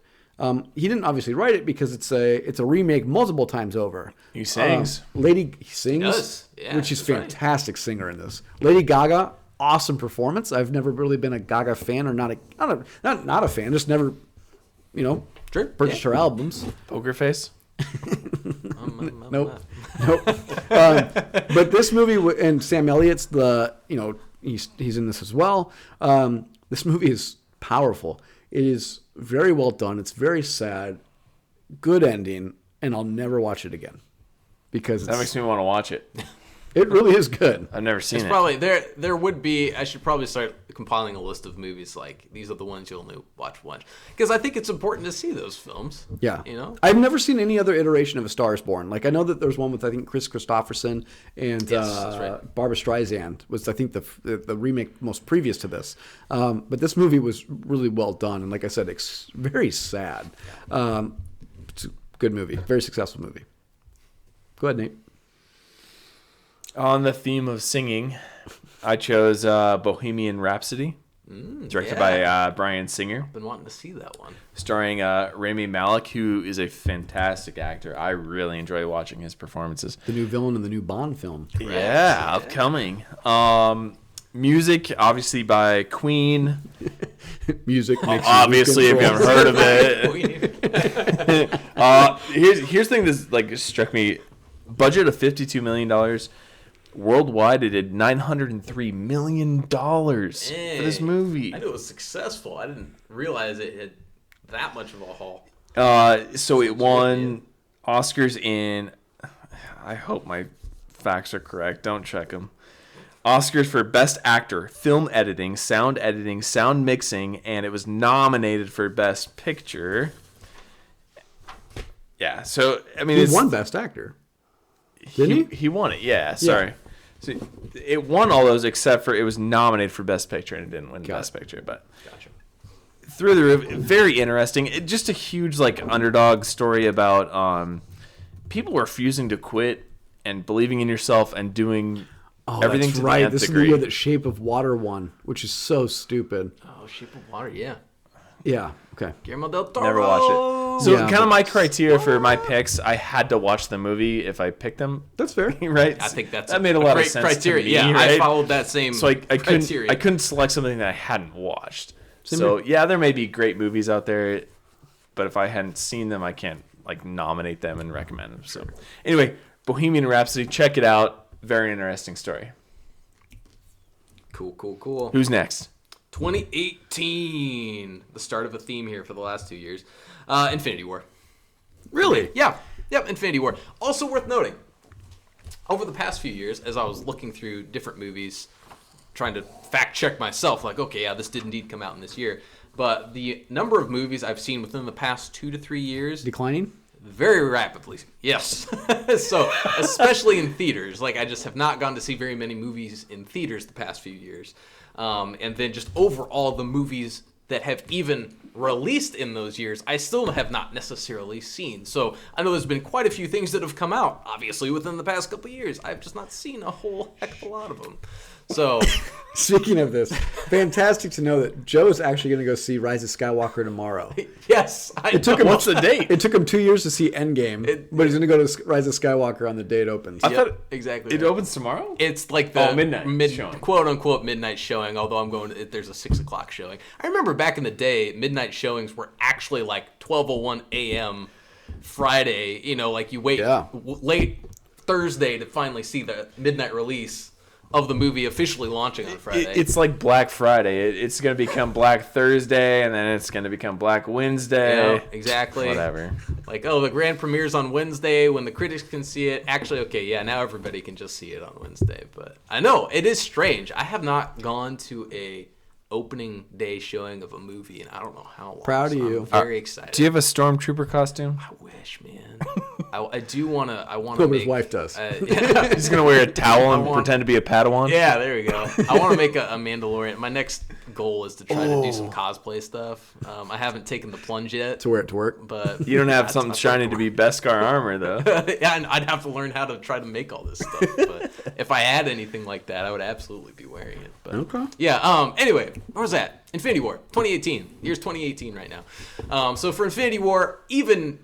He didn't obviously write it because it's a remake multiple times over. He sings. He sings, does. Yeah, which is that's right. fantastic singer in this. Lady Gaga, awesome performance. I've never really been a Gaga fan, or not a fan, just never, Sure, purchased her albums. Poker Face. Nope. But this movie, and Sam Elliott's he's in this as well. This movie is powerful. It is very well done. It's very sad. Good ending, and I'll never watch it again because That makes me want to watch it. it really is good. I've never seen It's it. probably there would be. I should probably start compiling a list of movies like these are the ones you only watch once, because I think it's important to see those films. Yeah, I've I've never seen any other iteration of A Star Is Born. Like I know that there's one with I think Chris Christopherson and that's right. Barbara Streisand was I think the remake most previous to this. But this movie was really well done, and like I said, it's very sad. It's a good movie, very successful movie. Go ahead, Nate. On the theme of singing, I chose Bohemian Rhapsody, directed by Bryan Singer, been wanting to see that one. starring Rami Malek, who is a fantastic actor. I really enjoy watching his performances. The new villain in the new Bond film. Yeah, upcoming. Music, obviously, by Queen. Music makes you Obviously, if you lose haven't control. heard of it. Here's the thing that struck me. Budget of $52 million. Worldwide, it did $903 million for this movie. I knew it was successful. I didn't realize it had that much of a haul. So it won Oscars in, I hope my facts are correct, don't check them. Oscars for Best Actor, Film Editing, Sound Mixing, and it was nominated for Best Picture. Yeah, so, I mean, He won Best Actor. Didn't he? He won it, yeah, sorry. So it won all those except for it was nominated for Best Picture and it didn't win Best Picture, but Gotcha. through the roof, very interesting. Just a huge underdog story about people refusing to quit and believing in yourself and doing everything that's to right. the nth This degree. is the year that Shape of Water won, which is so stupid. Oh, Shape of Water, yeah. Yeah. Okay. Guillermo del Toro. Never watched it. So Yeah, kind but- of my criteria for my picks, I had to watch the movie if I picked them. That's fair. Right? I think that made a lot great of sense criteria. to me, Yeah, right? I followed that same So I criteria. couldn't select something that I hadn't watched. Same So here. yeah, there may be great movies out there. but if I hadn't seen them, I can't like nominate them and recommend them. So anyway, Bohemian Rhapsody, check it out. Very interesting story. Cool. Who's next? 2018, the start of a theme here for the last 2 years. Infinity War. Really? Yeah. Yep, Infinity War. Also worth noting, over the past few years, as I was looking through different movies, trying to fact check myself, like, okay, yeah, this did indeed come out in this year. But the number of movies I've seen within the past 2 to 3 years Declining? very rapidly. Yes. So, especially in theaters. Like, I just have not gone to see very many movies in theaters the past few years. And then just overall, the movies that have even released in those years, I still have not necessarily seen. So, I know there's been quite a few things that have come out, obviously, within the past couple of years. I've just not seen a whole heck of a lot of them. So, Speaking of this, fantastic to know that Joe's actually going to go see Rise of Skywalker tomorrow. yes. It took him. What's the date? It took him 2 years to see Endgame, but he's going to go to Rise of Skywalker on the day it opens. I thought exactly. it right. opens tomorrow. It's like the midnight showing. quote unquote midnight showing. Although I'm going, there's a 6 o'clock showing. I remember back in the day, midnight showings were actually like 12:01 a.m. Friday. You know, like you wait late Thursday to finally see the midnight release of the movie officially launching on Friday. It's like Black Friday. It's going to become Black Thursday, and then it's going to become Black Wednesday. Yeah, exactly. Whatever. Like, oh, the grand premiere's on Wednesday when the critics can see it. Actually, okay, yeah, now everybody can just see it on Wednesday. But I know, it is strange. I have not gone to a opening day showing of a movie in I don't know how long. Proud of you. I'm very excited. Do you have a stormtrooper costume? I wish, man. I do want to. I want Who to. his wife does. Yeah. He's gonna wear a towel and pretend to be a Padawan. Yeah, there we go. I want to make a Mandalorian. My next goal is to try to do some cosplay stuff. I haven't taken the plunge yet. To wear it to work. But You don't have something shiny to be Beskar armor though. yeah, and I'd have to learn how to try to make all this stuff. But if I had anything like that, I would absolutely be wearing it. But Okay. yeah. Anyway, where was that? Infinity War, 2018. Year's 2018 right now. So for Infinity War, even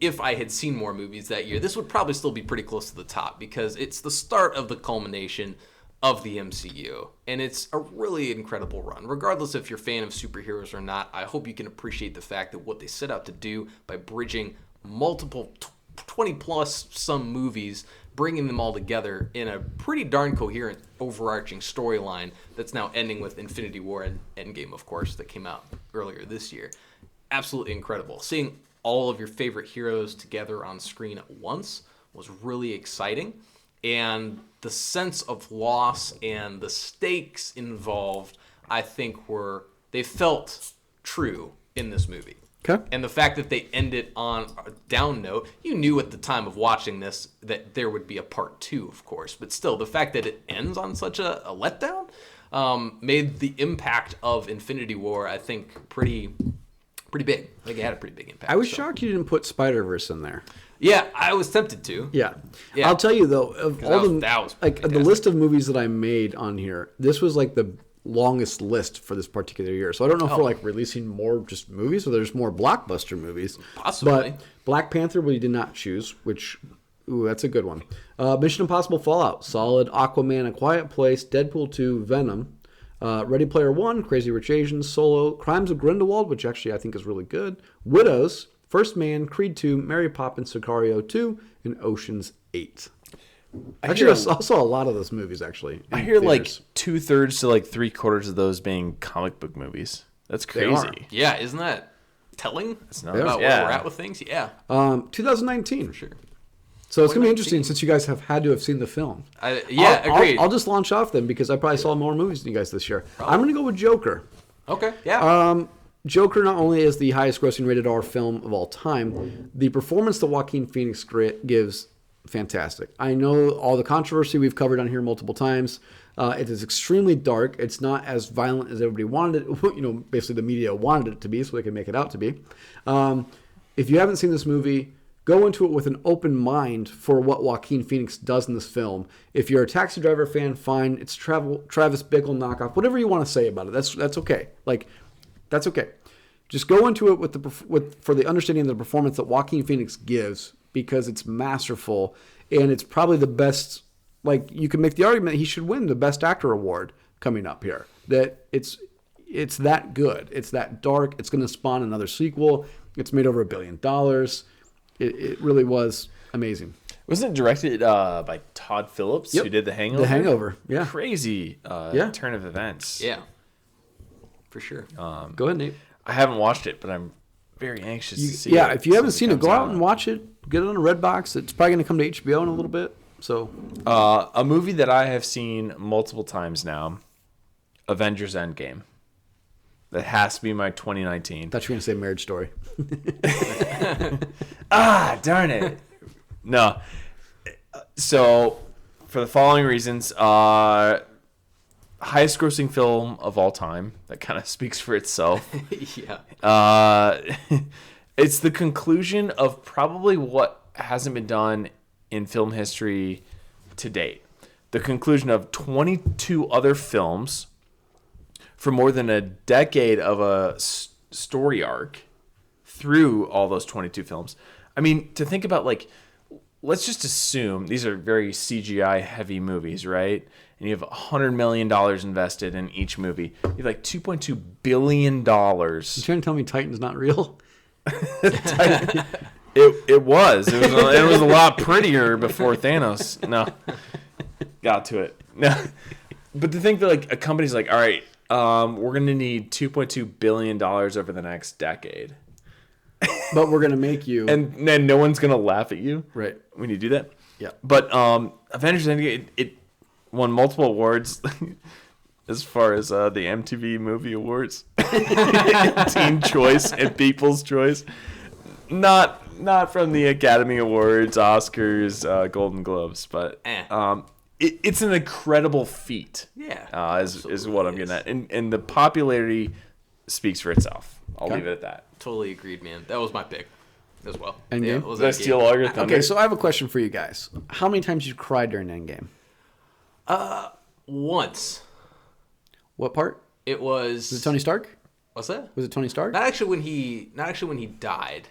if I had seen more movies that year, this would probably still be pretty close to the top because it's the start of the culmination of the MCU. And it's a really incredible run. Regardless if you're a fan of superheroes or not, I hope you can appreciate the fact that what they set out to do by bridging multiple 20 plus some movies, bringing them all together in a pretty darn coherent overarching storyline that's now ending with Infinity War and Endgame, of course, that came out earlier this year. Absolutely incredible. Seeing all of your favorite heroes together on screen at once was really exciting. And the sense of loss and the stakes involved, I think they felt true in this movie. Okay. And the fact that they ended on a down note, you knew at the time of watching this that there would be a part 2, of course. But still, the fact that it ends on such a letdown made the impact of Infinity War, I think, pretty big. I think it had a pretty big impact. I was shocked you didn't put Spider-Verse in there. Yeah, I was tempted to. Yeah. Yeah. I'll tell you though, of all that was like the fantastic. list of movies that I made on here, this was like the longest list for this particular year. So I don't know if we're like releasing more just movies or there's more blockbuster movies. Possibly. But Black Panther we did not choose, which that's a good one. Mission Impossible Fallout, solid. Aquaman, A Quiet Place, Deadpool 2, Venom, Ready Player One, Crazy Rich Asians, Solo, Crimes of Grindelwald, which actually I think is really good. Widows, First Man, Creed 2, Mary Poppins, Sicario 2, and Ocean's 8. Actually, I saw a lot of those movies, actually. I hear like 2/3 to like 3/4 of those being comic book movies. That's They are. crazy. Yeah, isn't that telling It's about nuts. where we're at with things? Yeah, 2019. for sure. So it's going to be 2019. interesting since you guys have had to have seen the film. Agreed. I'll just launch off then because I probably saw more movies than you guys this year. I'm going to go with Joker. Okay, yeah. Joker not only is the highest grossing rated R film of all time, the performance that Joaquin Phoenix gives, fantastic. I know all the controversy we've covered on here multiple times. It is extremely dark. It's not as violent as everybody wanted it. Basically the media wanted it to be so they could make it out to be. If you haven't seen this movie, go into it with an open mind for what Joaquin Phoenix does in this film. If you're a Taxi Driver fan, fine. It's Travis Bickle knockoff. Whatever you want to say about it, that's okay. That's okay. Just go into it for the understanding of the performance that Joaquin Phoenix gives because it's masterful and it's probably the best. Like you can make the argument he should win the Best Actor award coming up here. That it's it's that good. It's that dark. It's going to spawn another sequel. It's made over $1 billion. It really was amazing. Wasn't it directed by Todd Phillips, Yep. who did The Hangover? The Hangover, yeah. Crazy Yeah. turn of events. Yeah, for sure. Go ahead, Nate. I haven't watched it, but I'm very anxious to see it. Yeah, if you haven't since seen it, comes go out and watch it. Get it on a Redbox. It's probably going to come to HBO in a little bit. So, A movie that I have seen multiple times now, Avengers Endgame. That has to be my 2019. I thought you were going to say Marriage Story. Ah, darn it. No. So, for the following reasons, highest grossing film of all time. That kind of speaks for itself. Yeah. It's the conclusion of probably what hasn't been done in film history to date. The conclusion of 22 other films for more than a decade of a story arc through all those 22 films. I mean, to think about, like, let's just assume these are very CGI heavy movies, right? And you have $100 million invested in each movie. You have like $2.2 billion. You trying to tell me Titan's not real? It was. It was a lot prettier before Thanos. No. Got to it. No. But to think that, like, a company's like, all right, we're going to need $2.2 billion over the next decade. But we're going to make you. And then no one's going to laugh at you. Right. When you do that. Yeah. But Avengers Endgame, it won multiple awards as far as the MTV Movie Awards. Teen Choice and People's Choice. Not from the Academy Awards, Oscars, Golden Globes, but it's an incredible feat. Yeah. Is what I'm getting at. And the popularity speaks for itself. I'll leave it at that. Totally agreed, man. That was my pick as well. Endgame? Yeah, it was Did I Endgame. steal all your thunder? Okay, so I have a question for you guys. How many times did you cry during Endgame? Once. What part? It was. Was it Tony Stark? What's that? Was it Tony Stark? Not actually when he died.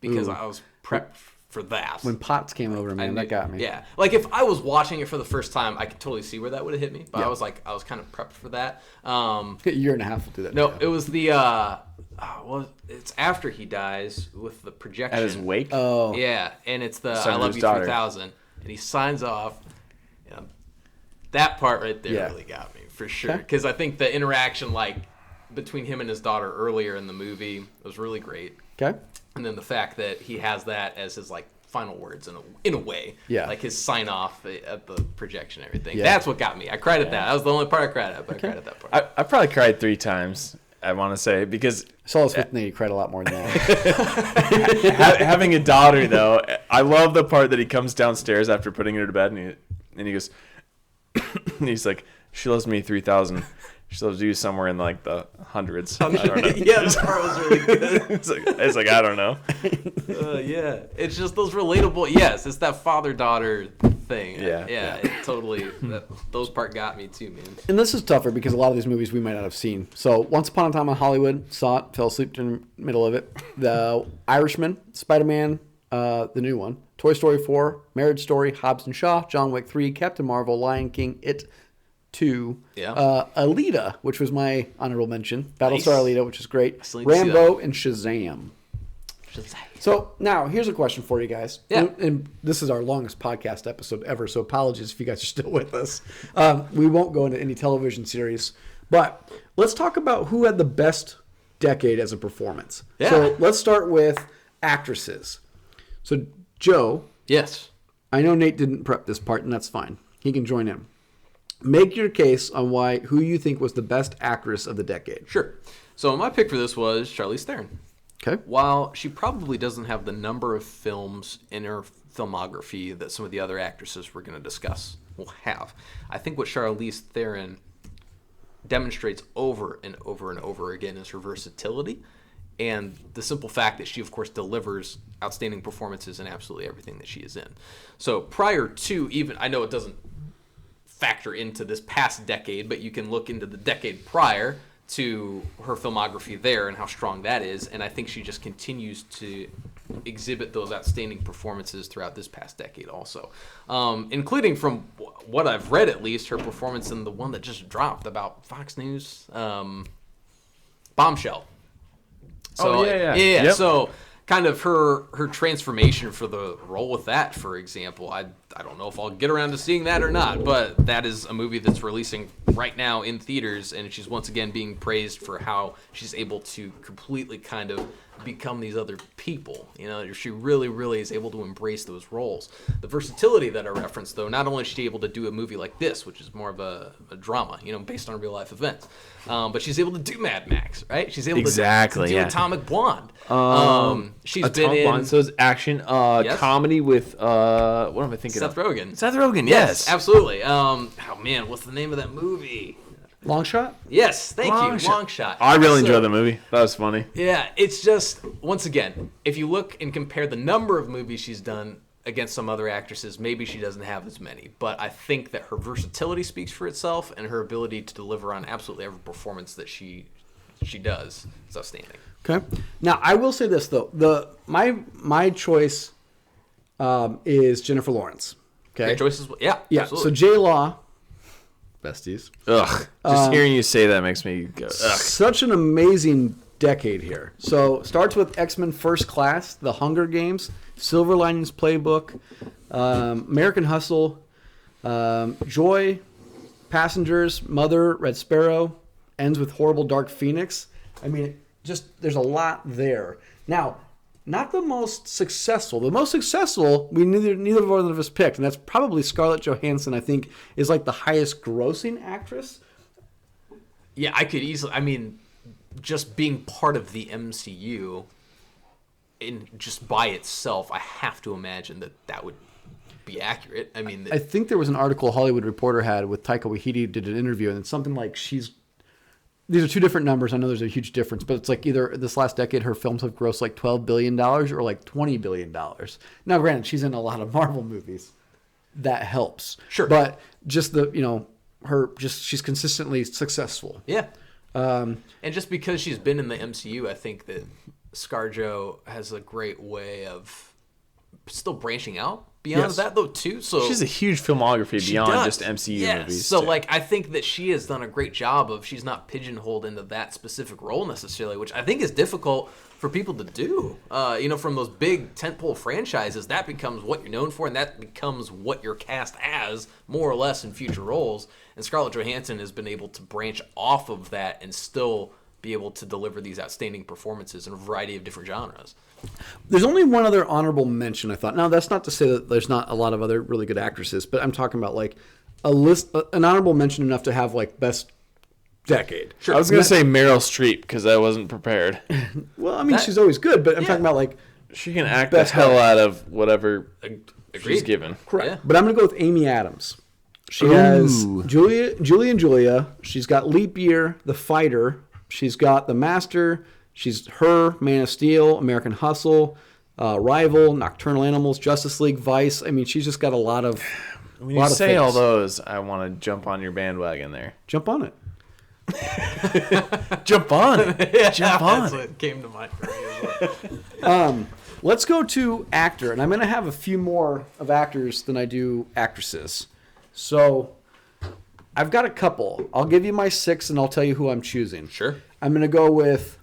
Because I was prepped for that. When Potts came over, man, that got me. Yeah, like if I was watching it for the first time, I could totally see where that would have hit me. But Yeah. I was kind of prepped for that. A year and a half will do that. No, now. it was the it's after he dies with the projection At his wake? Oh. Yeah, and it's the Son I of love his you daughter. 3000, and he signs off. You know, that part right there Yeah. really got me for sure, Okay. because I think the interaction like between him and his daughter earlier in the movie was really great. Okay. And then the fact that he has that as his like final words in a way, Yeah. like his sign off at the projection and everything. Yeah. That's what got me. I cried at that. That was the only part I cried at, but I cried at that part. I probably cried 3 times, I want to say, because I saw this with Nate. He cried a lot more than that. having a daughter, though, I love the part that he comes downstairs after putting her to bed, and he goes, and he's like, she loves me 3,000. She loves you somewhere in like the hundreds. I don't know. Yeah, that part was really good. it's like I don't know. Yeah, it's just those relatable. Yes, it's that father-daughter thing. Yeah. It totally. Those part got me too, man. And this is tougher because a lot of these movies we might not have seen. So, Once Upon a Time in Hollywood, saw it, fell asleep in the middle of it. The Irishman, Spider-Man, the new one, Toy Story 4, Marriage Story, Hobbs and Shaw, John Wick 3, Captain Marvel, Lion King, It 2, Yeah. Alita, which was my honorable mention, Battlestar Nice. Alita, which is great, still need to see Rambo, and Shazam. Shazam. So now here's a question for you guys. Yeah. And this is our longest podcast episode ever, so apologies if you guys are still with us. We won't go into any television series, but let's talk about who had the best decade as a performance. Yeah. So let's start with actresses. So Joe, Yes. I know Nate didn't prep this part, and that's fine. He can join in. Make your case on who you think was the best actress of the decade. Sure. So my pick for this was Charlize Theron. Okay. While she probably doesn't have the number of films in her filmography that some of the other actresses we're going to discuss will have, I think what Charlize Theron demonstrates over and over and over again is her versatility and the simple fact that she, of course, delivers outstanding performances in absolutely everything that she is in. So prior to even, I know it doesn't factor into this past decade, but you can look into the decade prior to her filmography there and how strong that is, and I think she just continues to exhibit those outstanding performances throughout this past decade also. Including, from what I've read at least, her performance in the one that just dropped about Fox News, Bombshell. So, yeah. Yeah, Yep. so kind of her transformation for the role with that, for example. I don't know if I'll get around to seeing that or not, but that is a movie that's releasing right now in theaters, and she's once again being praised for how she's able to completely kind of become these other people. You know, she really, really is able to embrace those roles. The versatility that I referenced, though, not only is she able to do a movie like this, which is more of a drama, you know, based on real life events, but she's able to do Mad Max, right? She's able to do Atomic Blonde. She's been in Blonde, so it's action, Yes. comedy with what am I thinking Seth of? Rogen. Seth Rogen, yes. Absolutely. Oh man, what's the name of that movie? Long shot. Yes, thank Long you. Shot. Long Shot. I really So- enjoyed the movie. That was funny. Yeah, it's just, once again, if you look and compare the number of movies she's done against some other actresses, maybe she doesn't have as many. But I think that her versatility speaks for itself, and her ability to deliver on absolutely every performance that she does is outstanding. Okay. Now I will say this though: my choice is Jennifer Lawrence. Okay. Great choices. Yeah, Yeah. absolutely. So J Law, besties. Ugh. Just hearing you say that makes me go, ugh. Such an amazing decade here. So starts with X-Men First Class, The Hunger Games, Silver Linings Playbook, American Hustle, Joy, Passengers, Mother, Red Sparrow, ends with Horrible Dark Phoenix. I mean, just there's a lot there. Now, not the most successful. The most successful, neither one of us picked, and that's probably Scarlett Johansson. I think is like the highest grossing actress. Yeah, I could easily. I mean, just being part of the MCU, in just by itself, I have to imagine that would be accurate. I mean, I think there was an article a Hollywood Reporter had with Taika Waititi did an interview, and it's something like these are two different numbers. I know there's a huge difference, but it's like either this last decade her films have grossed like $12 billion or like $20 billion. Now, granted, she's in a lot of Marvel movies. That helps. Sure. But just she's consistently successful. yeah. And just because she's been in the MCU, I think that ScarJo has a great way of still branching out beyond Yes. that, though, too. So She's a huge filmography she beyond does. just MCU Yes. movies. So, too. like, I think that she has done a great job of, she's not pigeonholed into that specific role necessarily, which I think is difficult for people to do. From those big tentpole franchises, that becomes what you're known for, and that becomes what you're cast as, more or less, in future roles. And Scarlett Johansson has been able to branch off of that and still be able to deliver these outstanding performances in a variety of different genres. There's only one other honorable mention I thought. Now, that's not to say that there's not a lot of other really good actresses, but I'm talking about like an honorable mention enough to have like best decade. I was going to say Meryl Streep because I wasn't prepared. Well, I mean, she's always good, but I'm talking about like She can act Best the hell actor. out of whatever she's Agreed. given. correct. Yeah. But I'm going to go with Amy Adams. She has Julie and Julia. She's got Leap Year, The Fighter. She's got The Master. She's Her, Man of Steel, American Hustle, Rival, Nocturnal Animals, Justice League, Vice. I mean, she's just got a lot of. When you say all those, I want to jump on your bandwagon there. Jump on it. Jump on it. Jump on That's it. what came to mind for me as well. Let's go to actor, and I'm going to have a few more of actors than I do actresses. So I've got a couple. I'll give you my 6, and I'll tell you who I'm choosing. Sure. I'm going to go with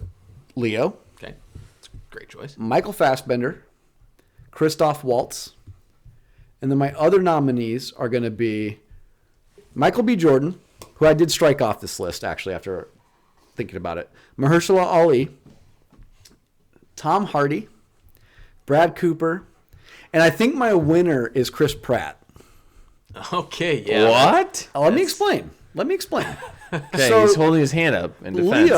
Leo, Okay. That's a great choice. Michael Fassbender, Christoph Waltz, and then my other nominees are going to be Michael B. Jordan, who I did strike off this list, actually, after thinking about it, Mahershala Ali, Tom Hardy, Brad Cooper, and I think my winner is Chris Pratt. Okay, yeah. What? Let me explain. Okay, So, he's holding his hand up in defense.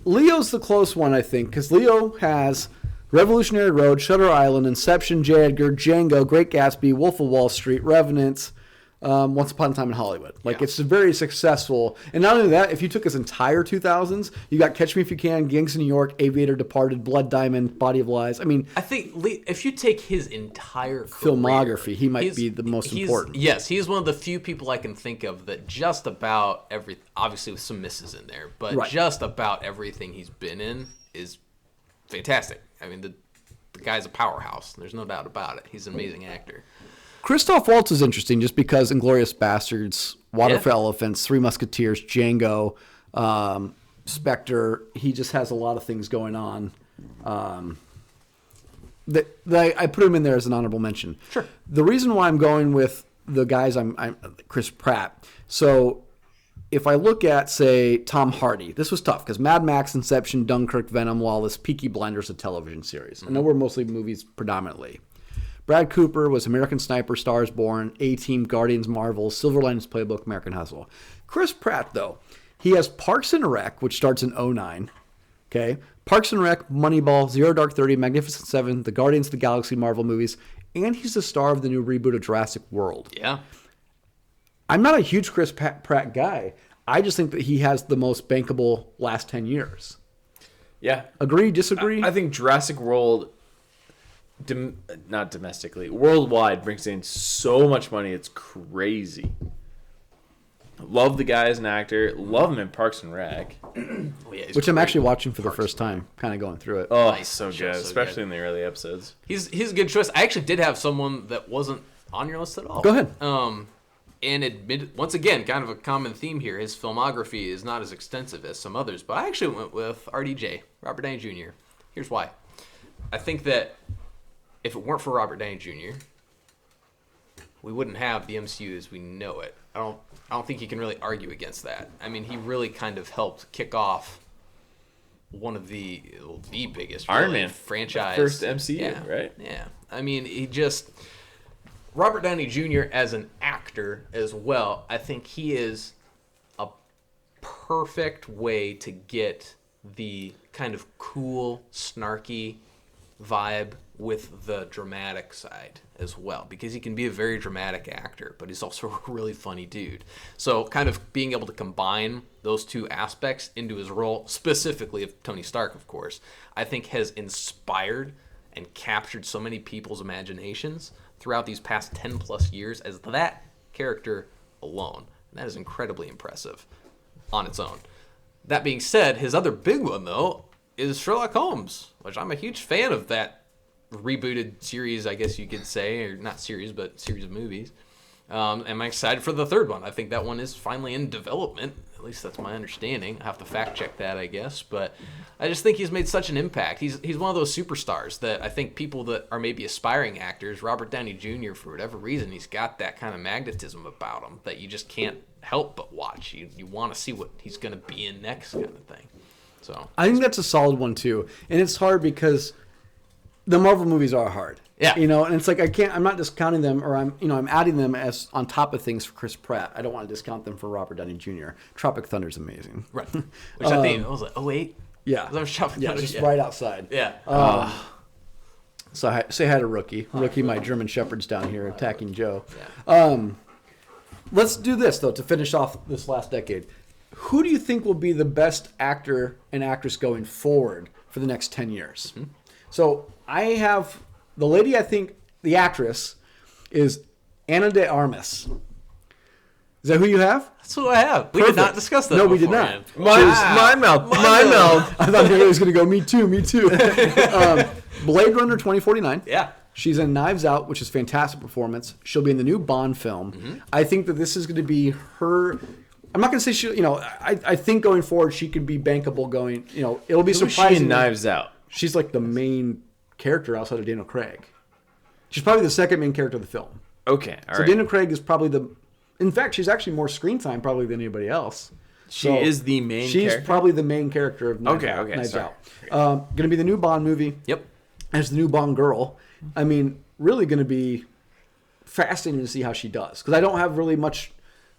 Leo's the close one, I think, because Leo has Revolutionary Road, Shutter Island, Inception, J. Edgar, Django, Great Gatsby, Wolf of Wall Street, Revenant, Once Upon a Time in Hollywood. Like, Yeah. it's very successful. And not only that, if you took his entire 2000s, you got Catch Me If You Can, Gangs of New York, Aviator, Departed, Blood Diamond, Body of Lies. I mean, I think if you take his entire Filmography, career, he might be the most important. Yes, he's one of the few people I can think of that just about obviously with some misses in there, but Right. just about everything he's been in is fantastic. I mean, the guy's a powerhouse. There's no doubt about it. He's an amazing actor. Christoph Waltz is interesting just because Inglourious Bastards, Water Yeah. for Elephants, Three Musketeers, Django, Spectre. He just has a lot of things going on. I put him in there as an honorable mention. Sure. The reason why I'm going with the guys, I'm Chris Pratt. So if I look at, say, Tom Hardy, this was tough because Mad Max, Inception, Dunkirk, Venom, Lawless, Peaky Blinders, a television series. I know we're mostly movies predominantly. Brad Cooper was American Sniper, Stars Born, A-Team, Guardians, Marvel, Silver Linings Playbook, American Hustle. Chris Pratt, though, he has Parks and Rec, which starts in 2009. Okay, Parks and Rec, Moneyball, Zero Dark 30, Magnificent Seven, the Guardians of the Galaxy Marvel movies, and he's the star of the new reboot of Jurassic World. Yeah. I'm not a huge Chris Pratt guy. I just think that he has the most bankable last 10 years. Yeah. Agree, disagree? I think Jurassic World, not domestically, worldwide brings in so much money. It's crazy. Love the guy as an actor. Love him in Parks and Rec. Which I'm actually watching for the first time, kind of going through it. Oh, Nice. so Sure, good, so especially good. in the early episodes. He's a good choice. I actually did have someone that wasn't on your list at all. Go ahead. And once again, kind of a common theme here. His filmography is not as extensive as some others, but I actually went with RDJ, Robert Downey Jr. Here's why. I think that if it weren't for Robert Downey Jr., we wouldn't have the MCU as we know it. I don't think you can really argue against that. I mean, he really kind of helped kick off one of the biggest Iron really, Man franchise. the first MCU, Yeah, right? Yeah. I mean, Robert Downey Jr. as an actor as well, I think he is a perfect way to get the kind of cool, snarky vibe with the dramatic side as well, because he can be a very dramatic actor, but he's also a really funny dude. So kind of being able to combine those two aspects into his role, specifically of Tony Stark, of course, I think has inspired and captured so many people's imaginations throughout these past 10 plus years as that character alone. And that is incredibly impressive on its own. That being said, his other big one, though, is Sherlock Holmes, which I'm a huge fan of that rebooted series, I guess you could say, or not series, but series of movies. I'm excited for the third one. I think that one is finally in development. At least that's my understanding. I have to fact check that, I guess. But I just think he's made such an impact. He's one of those superstars that I think people that are maybe aspiring actors, Robert Downey Jr., for whatever reason, he's got that kind of magnetism about him that you just can't help but watch. You want to see what he's going to be in next kind of thing. So I think that's a solid one, too. And it's hard because the Marvel movies are hard. Yeah. And it's like I'm not discounting them, or I'm adding them as on top of things for Chris Pratt. I don't want to discount them for Robert Downey Jr. Tropic Thunder's amazing. Right. Which I think, I was like, 08? Yeah. Was that Tropic Yeah, Thunder? just right outside. Yeah. So say hi to Rookie. Rookie, my German Shepherd's down here attacking Joe. Yeah. Let's do this, though, to finish off this last decade. Who do you think will be the best actor and actress going forward for the next 10 years? Mm-hmm. So I have the lady, I think, the actress is Ana de Armas. Is that who you have? That's what I have. We did not discuss that. No, we did beforehand. not. My mouth. I thought Mary was going to go, me too. Blade Runner 2049. Yeah. She's in Knives Out, which is a fantastic performance. She'll be in the new Bond film. Mm-hmm. I think that this is going to be her. I'm not going to say she. I think going forward she could be bankable. It'll be Who's she surprising. in Knives Out? She's like the main character outside of Daniel Craig. She's probably the second main character of the film. Okay, all So right. Daniel Craig is probably the. In fact, she's actually more screen time probably than anybody else. She is the main She's character? probably the main character of Knives Out. Okay, Knives sorry. Out. Going to be the new Bond movie. Yep. As the new Bond girl. I mean, really going to be fascinating to see how she does. Because I don't have really much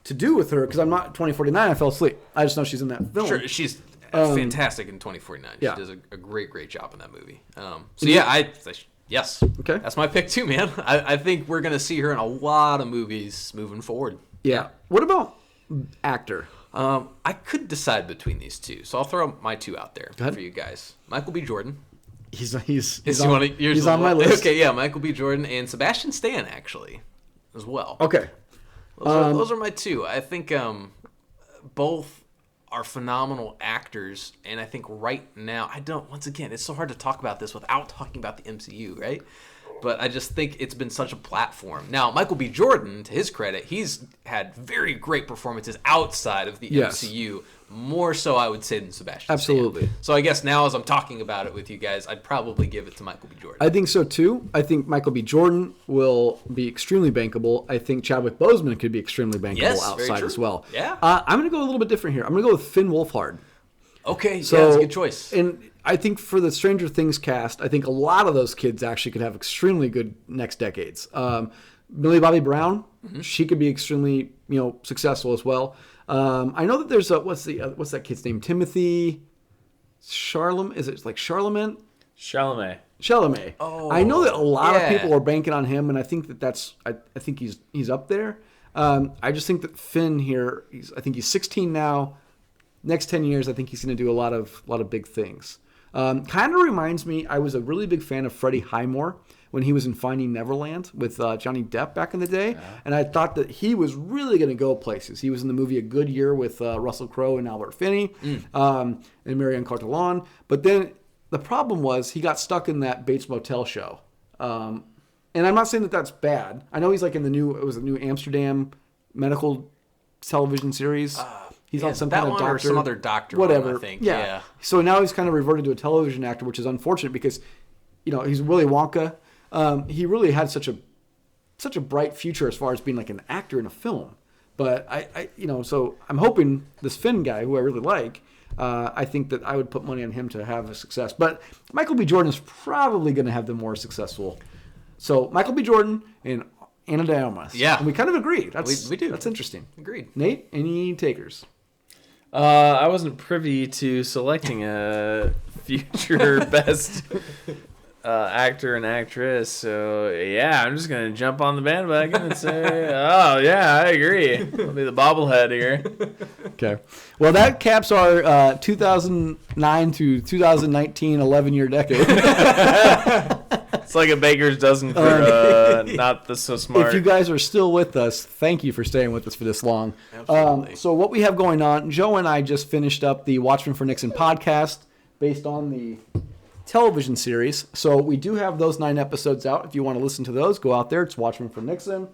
to do with her. Because I'm not 2049. I fell asleep. I just know she's in that film. Sure, she's fantastic in 2049. yeah. She does a great job in that movie. Yes. Okay. That's my pick too, man. I think we're going to see her in a lot of movies moving forward. Yeah. What about actor? I could decide between these two, so I'll throw my two out there ahead. for you guys. Michael B. Jordan. He's He's on, on, he's on my list. Okay, yeah, Michael B. Jordan and Sebastian Stan, actually, as well. Okay. Those are my two. I think both are phenomenal actors, and I think right now, once again, it's so hard to talk about this without talking about the MCU, right? But I just think it's been such a platform. Now, Michael B. Jordan, to his credit, he's had very great performances outside of the MCU, more so, I would say, than Sebastian Absolutely. Stan. So I guess now, as I'm talking about it with you guys, I'd probably give it to Michael B. Jordan. I think so, too. I think Michael B. Jordan will be extremely bankable. I think Chadwick Boseman could be extremely bankable outside as well. Yeah. I'm going to go a little bit different here. I'm going to go with Finn Wolfhard. Okay, So, yeah, that's a good choice. And I think for the Stranger Things cast, I think a lot of those kids actually could have extremely good next decades. Millie Bobby Brown, she could be extremely successful as well. I know that there's what's that kid's name? Timothy Charlemagne? Is it like Charlemagne? Chalamet. Oh, I know that a lot of people are banking on him, and I think I think he's up there. I just think that Finn here, I think he's 16 now. Next 10 years, I think he's going to do a lot of big things. Kind of reminds me, I was a really big fan of Freddie Highmore when he was in Finding Neverland with Johnny Depp back in the day. And I thought that he was really going to go places. He was in the movie A Good Year with Russell Crowe and Albert Finney and Marianne Cotillon. But then the problem was he got stuck in that Bates Motel show. And I'm not saying that that's bad. I know he's like in the new Amsterdam medical television series. He's on some kind of doctor. Or some other doctor whatever. One, I think. Yeah. So now he's kind of reverted to a television actor, which is unfortunate because, he's Willy Wonka. He really had such a bright future as far as being like an actor in a film. But so I'm hoping this Finn guy, who I really like, I think that I would put money on him to have a success. But Michael B. Jordan is probably going to have the more successful. So Michael B. Jordan and Ana de Armas. Yeah. And we kind of agree. We do. That's interesting. Agreed. Nate, any takers? I wasn't privy to selecting a future best actor and actress, so yeah, I'm just gonna jump on the bandwagon and say, oh yeah, I agree. I'll be the bobblehead here. Okay. Well, that caps our 2009 to 2019 11-year decade. It's like a baker's dozen for not the so smart. If you guys are still with us, thank you for staying with us for this long. Absolutely. So what we have going on, Joe and I just finished up the Watchmen for Nixon podcast based on the television series. So we do have those 9 episodes out. If you want to listen to those, go out there. It's Watchmen for Nixon.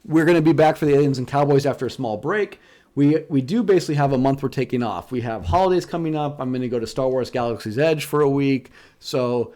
We're going to be back for the Aliens and Cowboys after a small break. We do basically have a month we're taking off. We have holidays coming up. I'm going to go to Star Wars Galaxy's Edge for a week. So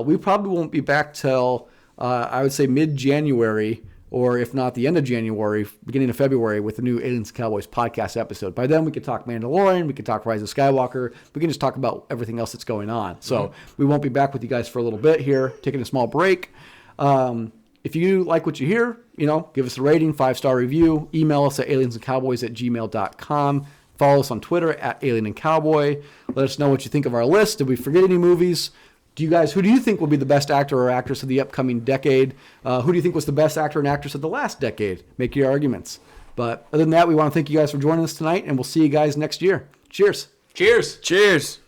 we probably won't be back till, I would say, mid-January, or if not the end of January, beginning of February, with the new Aliens and Cowboys podcast episode. By then, we could talk Mandalorian, we could talk Rise of Skywalker, we can just talk about everything else that's going on. So we won't be back with you guys for a little bit here, taking a small break. If you like what you hear, give us a rating, 5-star review. Email us at aliensandcowboys@gmail.com. Follow us on Twitter at Alien and Cowboy. Let us know what you think of our list. Did we forget any movies? Who do you think will be the best actor or actress of the upcoming decade? Who do you think was the best actor and actress of the last decade? Make your arguments. But other than that, we want to thank you guys for joining us tonight, and we'll see you guys next year. Cheers. Cheers. Cheers.